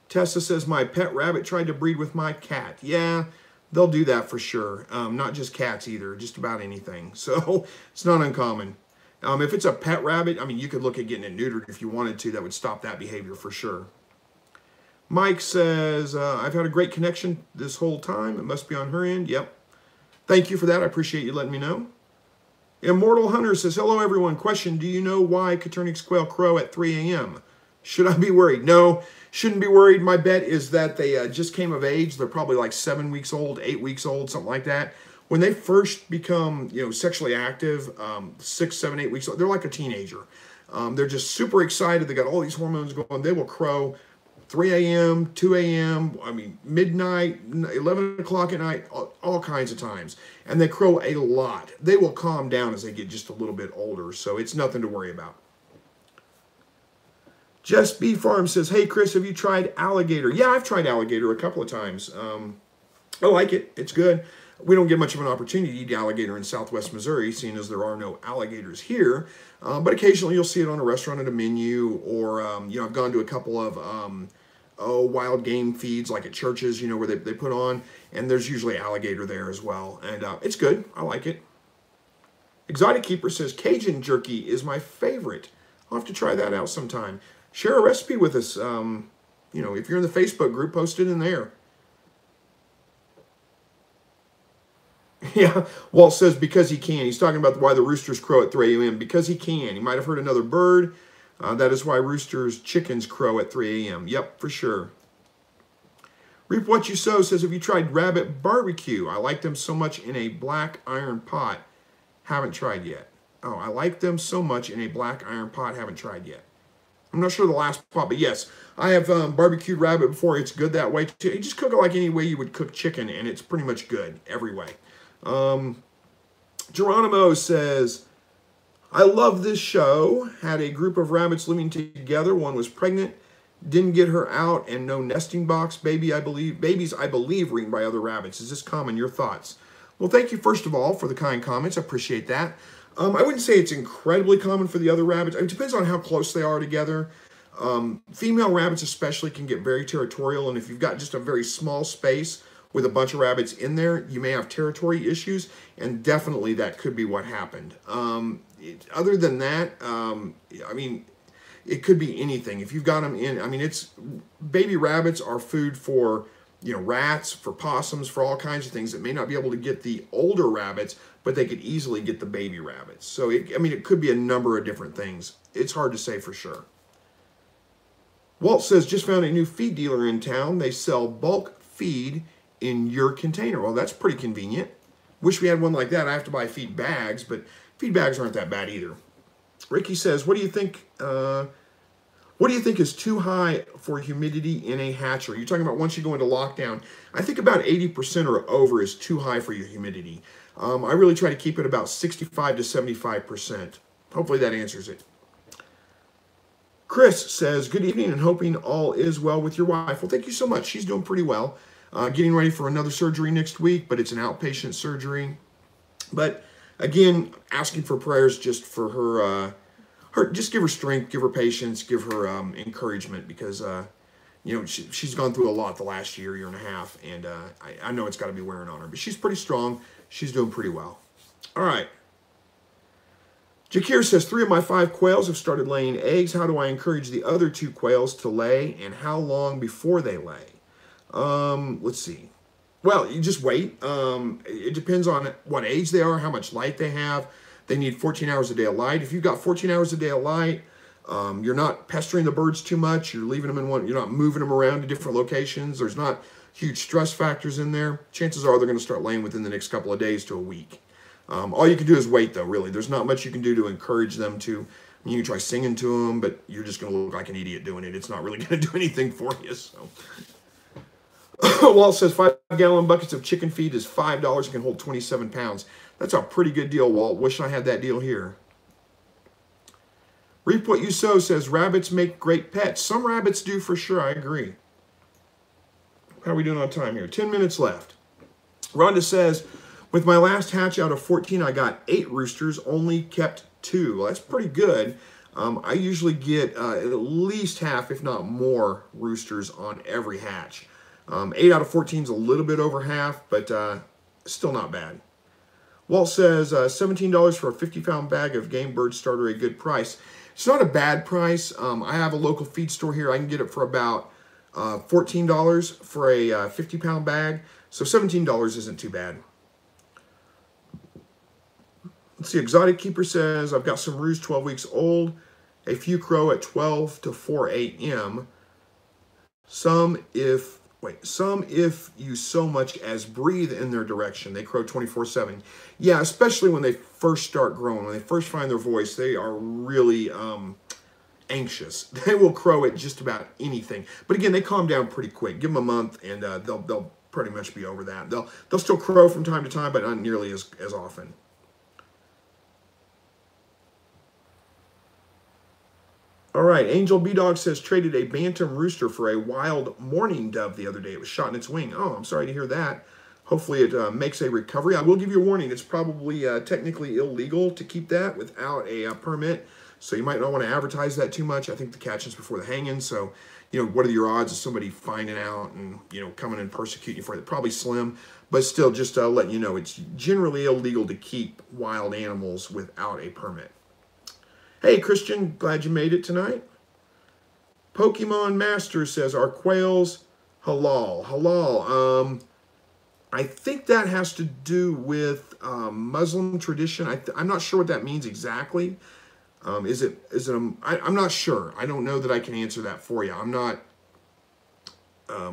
Tessa says, my pet rabbit tried to breed with my cat. Yeah, they'll do that for sure. Not just cats either, just about anything. So it's not uncommon. If it's a pet rabbit, I mean, you could look at getting it neutered if you wanted to. That would stop that behavior for sure. Mike says, I've had a great connection this whole time. It must be on her end. Yep. Thank you for that. I appreciate you letting me know. Immortal Hunter says, hello, everyone. Question, do you know why Coturnix quail crow at 3 a.m.? Should I be worried? No, shouldn't be worried. My bet is that they just came of age. They're probably like 7 weeks old, 8 weeks old, something like that. When they first become, sexually active, 6, 7, 8 weeks old, they're like a teenager. They're just super excited. They got all these hormones going. They will crow 3 a.m., 2 a.m., midnight, 11 o'clock at night, all kinds of times. And they crow a lot. They will calm down as they get just a little bit older, so it's nothing to worry about. Jess B. Farm says, hey, Chris, have you tried alligator? Yeah, I've tried alligator a couple of times. I like it. It's good. We don't get much of an opportunity to eat alligator in Southwest Missouri, seeing as there are no alligators here. But occasionally you'll see it on a restaurant at a menu, or, I've gone to a couple of wild game feeds like at churches, where they put on, and there's usually alligator there as well. And it's good. I like it. Exotic Keeper says, Cajun jerky is my favorite. I'll have to try that out sometime. Share a recipe with us. If you're in the Facebook group, post it in there. Yeah, Walt says because he can. He's talking about why the roosters crow at 3 a.m. Because he can. He might have heard another bird. That is why roosters, chickens crow at 3 a.m. Yep, for sure. Reap What You Sow says, have you tried rabbit barbecue? I like them so much in a black iron pot. Haven't tried yet. Oh, I like them so much in a black iron pot. Haven't tried yet. I'm not sure the last pot, but yes, I have barbecued rabbit before. It's good that way too. You just cook it like any way you would cook chicken, and it's pretty much good every way. Geronimo says, I love this show. Had a group of rabbits living together. One was pregnant, didn't get her out, and no nesting box. Babies, I believe, were eaten by other rabbits. Is this common? Your thoughts? Well, thank you, first of all, for the kind comments. I appreciate that. I wouldn't say it's incredibly common for the other rabbits. It depends on how close they are together. Female rabbits especially can get very territorial, and if you've got just a very small space with a bunch of rabbits in there, you may have territory issues, and definitely that could be what happened. Other than that, it could be anything. If you've got them in, baby rabbits are food for, rats, for possums, for all kinds of things that may not be able to get the older rabbits, but they could easily get the baby rabbits. So, it could be a number of different things. It's hard to say for sure. Walt says, just found a new feed dealer in town. They sell bulk feed in your container. Well, that's pretty convenient. Wish we had one like that. I have to buy feed bags, but feed bags aren't that bad either. Ricky says, what do you think is too high for humidity in a hatchery? You're talking about once you go into lockdown. I think about 80% or over is too high for your humidity. I really try to keep it about 65 to 75%. Hopefully that answers it. Chris says, good evening and hoping all is well with your wife. Well, thank you so much. She's doing pretty well. Getting ready for another surgery next week, but it's an outpatient surgery. But again, asking for prayers just for her, just give her strength, give her patience, give her encouragement, because she's gone through a lot the last year and a half, and I know it's got to be wearing on her. But she's pretty strong. She's doing pretty well. All right. Jakir says, 3 of my 5 quails have started laying eggs. How do I encourage the other 2 quails to lay, and how long before they lay? Let's see. Well, you just wait. It depends on what age they are, how much light they have. They need 14 hours a day of light. If you've got 14 hours a day of light, you're not pestering the birds too much. You're leaving them in one. You're not moving them around to different locations. There's not huge stress factors in there. Chances are they're going to start laying within the next couple of days to a week. All you can do is wait, though, really. There's not much you can do to encourage them to. You can try singing to them, but you're just going to look like an idiot doing it. It's not really going to do anything for you. So, Walt says 5-gallon buckets of chicken feed is $5 and can hold 27 pounds. That's a pretty good deal, Walt. Wish I had that deal here. Reap What You Sow says rabbits make great pets. Some rabbits do for sure. I agree. How are we doing on time here? 10 minutes left. Rhonda says, with my last hatch out of 14, I got 8 roosters, only kept 2. Well, that's pretty good. I usually get at least half, if not more, roosters on every hatch. 8 out of 14 is a little bit over half, but still not bad. Walt says, $17 for a 50-pound bag of game bird starter, a good price. It's not a bad price. I have a local feed store here. I can get it for about $14 for a 50-pound bag. So $17 isn't too bad. Let's see, Exotic Keeper says, I've got some roos 12 weeks old, a few crow at 12 to 4 a.m. Some if you so much as breathe in their direction. They crow 24/7. Yeah, especially when they first start growing. When they first find their voice, they are really anxious. They will crow at just about anything. But again, they calm down pretty quick. Give them a month, and they'll pretty much be over that. They'll still crow from time to time, but not nearly as often. All right, Angel B-Dog says, traded a bantam rooster for a wild mourning dove the other day. It was shot in its wing. Oh, I'm sorry to hear that. Hopefully it makes a recovery. I will give you a warning. It's probably technically illegal to keep that without a permit. So you might not want to advertise that too much. I think the catch is before the hanging. So, what are your odds of somebody finding out and, coming and persecuting you for it? Probably slim. But still, just letting you know, it's generally illegal to keep wild animals without a permit. Hey, Christian, glad you made it tonight. Pokemon Master says, are quails halal? Halal. I think that has to do with Muslim tradition. I'm not sure what that means exactly. I'm not sure. I don't know that I can answer that for you. I'm not, I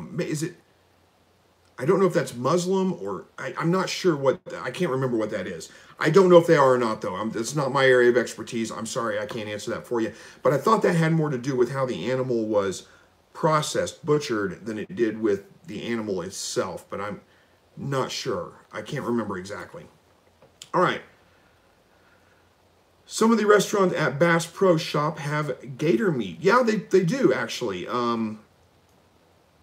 don't know if that's Muslim or, I'm not sure I can't remember what that is. I don't know if they are or not, though. It's not my area of expertise. I'm sorry, I can't answer that for you. But I thought that had more to do with how the animal was processed, butchered, than it did with the animal itself. But I'm not sure. I can't remember exactly. All right. Some of the restaurants at Bass Pro Shop have gator meat. Yeah, they do, actually. I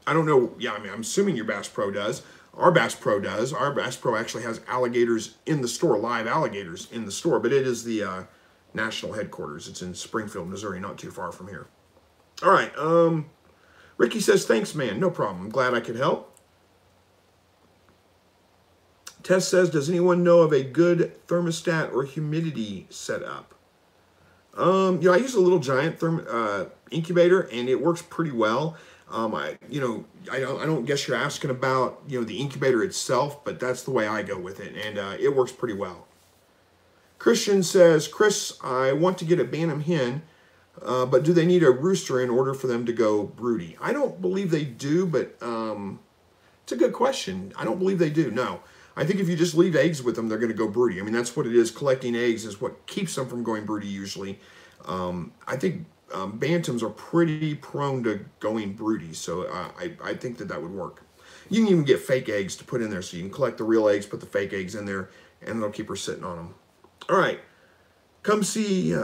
don't know. Yeah, I'm assuming your Bass Pro does. Our Bass Pro does. Our Bass Pro actually has alligators in the store, live alligators in the store, but it is the national headquarters. It's in Springfield, Missouri, not too far from here. All right. Ricky says, thanks, man. No problem. I'm glad I could help. Tess says, does anyone know of a good thermostat or humidity setup? I use a Little Giant incubator, and it works pretty well. I don't guess you're asking about, the incubator itself, but that's the way I go with it, and it works pretty well. Christian says, Chris, I want to get a bantam hen, but do they need a rooster in order for them to go broody? I don't believe they do, but it's a good question. I don't believe they do, no. I think if you just leave eggs with them, they're going to go broody. I mean, that's what it is. Collecting eggs is what keeps them from going broody usually. I think bantams are pretty prone to going broody, so I think that would work. You can even get fake eggs to put in there, so you can collect the real eggs, put the fake eggs in there, and they'll keep her sitting on them. All right, come see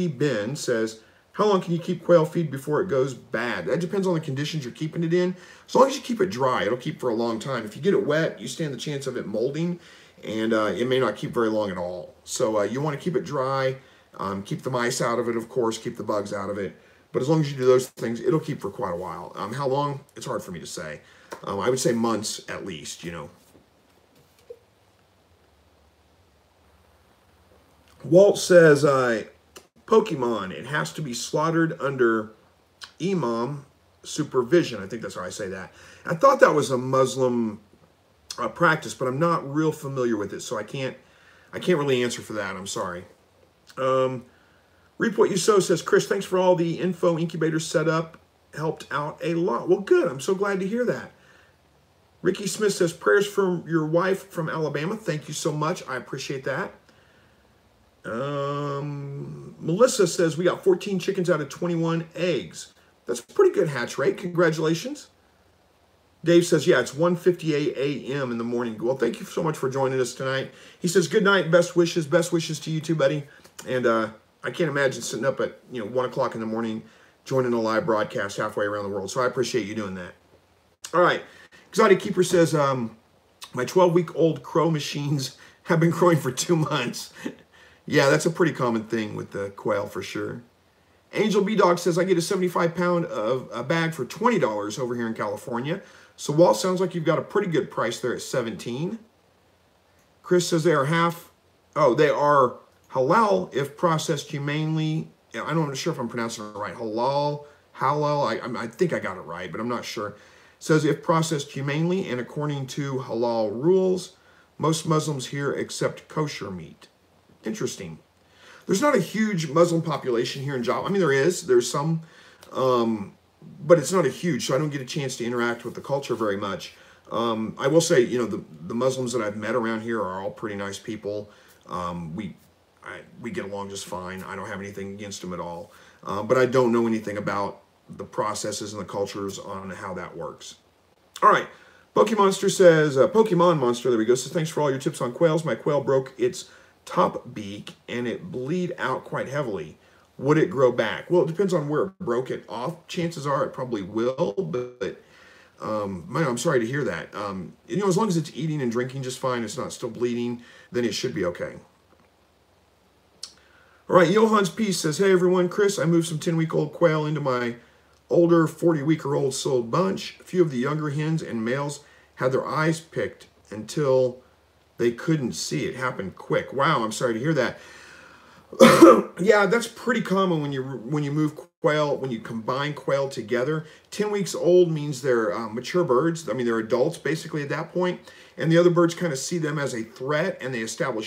Ben says, how long can you keep quail feed before it goes bad? That depends on the conditions you're keeping it in. As long as you keep it dry, it'll keep for a long time. If you get it wet, you stand the chance of it molding, and it may not keep very long at all. So you want to keep it dry. Keep the mice out of it, of course, keep the bugs out of it. But as long as you do those things, it'll keep for quite a while. How long? It's hard for me to say. I would say months at least, Walt says, Pokemon, it has to be slaughtered under imam supervision. I think that's how I say that. I thought that was a Muslim practice, but I'm not real familiar with it, so I can't really answer for that. I'm sorry. Reap What You Sow says, Chris, thanks for all the info. Incubator setup helped out a lot. Well, good. I'm so glad to hear that. Ricky Smith says, prayers from your wife from Alabama. Thank you so much. I appreciate that. Melissa says, we got 14 chickens out of 21 eggs. That's a pretty good hatch rate. Congratulations. Dave says, yeah, it's 1:58 a.m. in the morning. Well, thank you so much for joining us tonight. He says, good night, best wishes. Best wishes to you too, buddy. And I can't imagine sitting up at 1 o'clock in the morning joining a live broadcast halfway around the world. So I appreciate you doing that. All right. Exotic Keeper says, my 12-week-old crow machines have been crowing for 2 months. Yeah, that's a pretty common thing with the quail for sure. Angel B-Dog says, I get a 75-pound of a bag for $20 over here in California. So Walt, sounds like you've got a pretty good price there at $17. Chris says they are they are halal if processed humanely. I'm not sure if I'm pronouncing it right. Halal. I think I got it right, but I'm not sure. It says if processed humanely and according to halal rules. Most Muslims here accept kosher meat. Interesting. There's not a huge Muslim population here in Java. I mean, there's some, but it's not a huge, so I don't get a chance to interact with the culture very much. I will say, you know, the Muslims that I've met around here are all pretty nice people. We get along just fine. I don't have anything against them at all. But I don't know anything about the processes and the cultures on how that works. All right. Pokemonster says, Pokemon Monster, there we go. So thanks for all your tips on quails. My quail broke its top beak and it bleed out quite heavily. Would it grow back? Well, it depends on where it broke it off. Chances are it probably will, but man, I'm sorry to hear that. You know, as long as it's eating and drinking just fine, it's not still bleeding, then it should be okay. All right, Johan's Peace says, hey everyone, Chris, I moved some 10-week-old quail into my older 40-week-old sold bunch. A few of the younger hens and males had their eyes picked until they couldn't see. It happened quick. Wow, I'm sorry to hear that. Yeah, that's pretty common when you move quail, when you combine quail together. 10 weeks old means they're mature birds. I mean, they're adults basically at that point. And the other birds kind of see them as a threat and they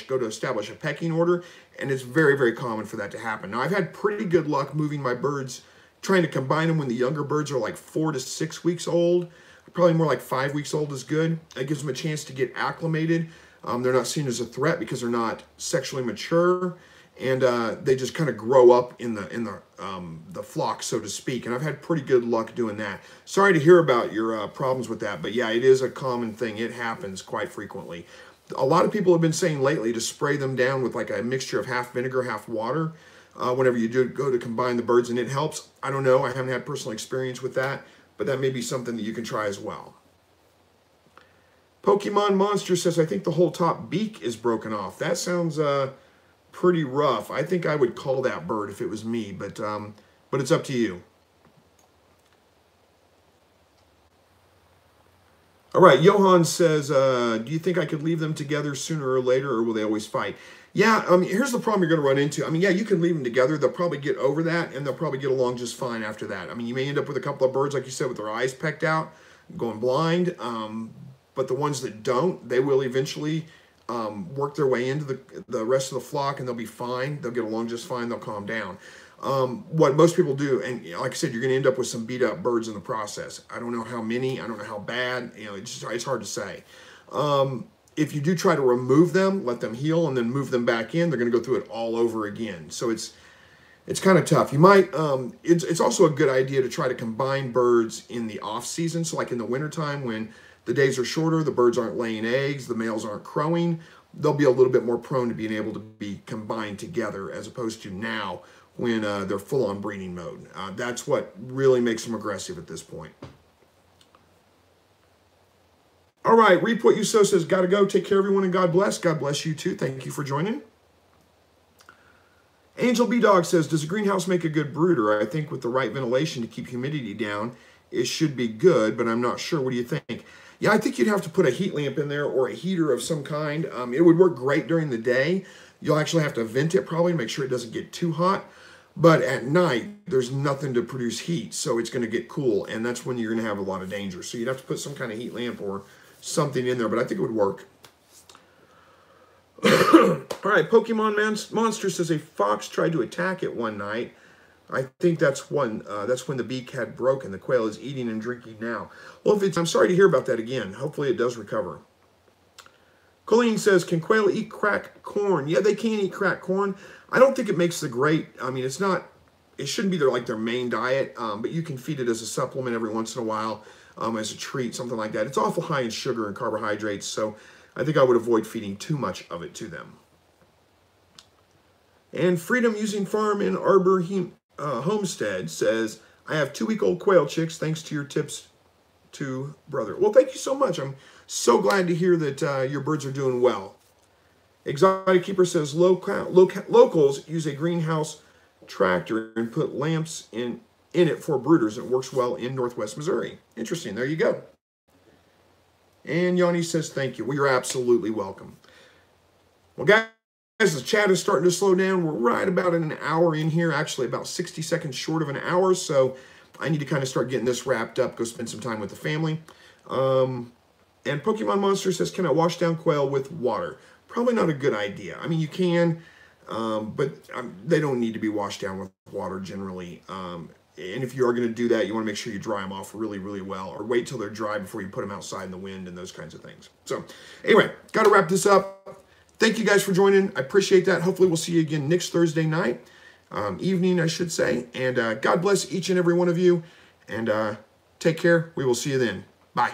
go to establish a pecking order. And it's very, very common for that to happen. Now, I've had pretty good luck moving my birds, trying to combine them when the younger birds are like 4 to 6 weeks old. Probably more like 5 weeks old is good. It gives them a chance to get acclimated. They're not seen as a threat because they're not sexually mature, and they just kind of grow up in the flock, so to speak. And I've had pretty good luck doing that. Sorry to hear about your problems with that, but yeah, it is a common thing. It happens quite frequently. A lot of people have been saying lately to spray them down with like a mixture of half vinegar, half water whenever you do go to combine the birds, and it helps. I don't know. I haven't had personal experience with that, but that may be something that you can try as well. Pokemon Monster says, I think the whole top beak is broken off. That sounds pretty rough. I think I would call that bird if it was me, but it's up to you. All right, Johan says, do you think I could leave them together sooner or later, or will they always fight? Yeah, here's the problem you're going to run into. I mean, yeah, you can leave them together. They'll probably get over that, and they'll probably get along just fine after that. I mean, you may end up with a couple of birds, like you said, with their eyes pecked out, going blind. But the ones that don't, they will eventually work their way into the rest of the flock, and they'll be fine. They'll get along just fine. They'll calm down. What most people do, and like I said, you're going to end up with some beat up birds in the process. I don't know how many. I don't know how bad. You know, it's hard to say. If you do try to remove them, let them heal, and then move them back in, they're going to go through it all over again. So it's kind of tough. You might, it's also a good idea to try to combine birds in the off season. So like in the wintertime when the days are shorter, the birds aren't laying eggs, the males aren't crowing, they'll be a little bit more prone to being able to be combined together as opposed to now when they're full on breeding mode. That's what really makes them aggressive at this point. All right, Reap What You Sow says, gotta go. Take care, everyone, and God bless. God bless you too. Thank you for joining. Angel B Dog says, does a greenhouse make a good brooder? I think with the right ventilation to keep humidity down, it should be good, but I'm not sure. What do you think? Yeah, I think you'd have to put a heat lamp in there or a heater of some kind. It would work great during the day. You'll actually have to vent it probably to make sure it doesn't get too hot. But at night, there's nothing to produce heat, so it's going to get cool, and that's when you're going to have a lot of danger. So you'd have to put some kind of heat lamp or something in there, but I think it would work. All right, Pokemon Monster says a fox tried to attack it one night. I think that's when the beak had broken. The quail is eating and drinking now. Well, I'm sorry to hear about that again. Hopefully it does recover. Colleen says, can quail eat cracked corn? Yeah, they can eat cracked corn. I don't think it makes the great, I mean, it shouldn't be their main diet, but you can feed it as a supplement every once in a while, as a treat, something like that. It's awful high in sugar and carbohydrates, so I think I would avoid feeding too much of it to them. And Freedom Using Farm in Arbor Homestead says, I have 2-week-old quail chicks thanks to your tips to brother. Well, thank you so much. I'm so glad to hear that your birds are doing well. Exotic Keeper says, locals use a greenhouse tractor and put lamps in it for brooders. It works well in Northwest Missouri. Interesting. There you go. And Yanni says, thank you. Well, you're absolutely welcome. Well, guys, the chat is starting to slow down. We're right about an hour in here, actually about 60 seconds short of an hour. So I need to kind of start getting this wrapped up, go spend some time with the family. And Pokemon Monster says, can I wash down quail with water? Probably not a good idea. I mean, you can, but they don't need to be washed down with water generally. And if you are going to do that, you want to make sure you dry them off really, really well, or wait till they're dry before you put them outside in the wind and those kinds of things. So anyway, got to wrap this up. Thank you guys for joining. I appreciate that. Hopefully we'll see you again next Thursday night, evening, I should say. And God bless each and every one of you. And take care. We will see you then. Bye.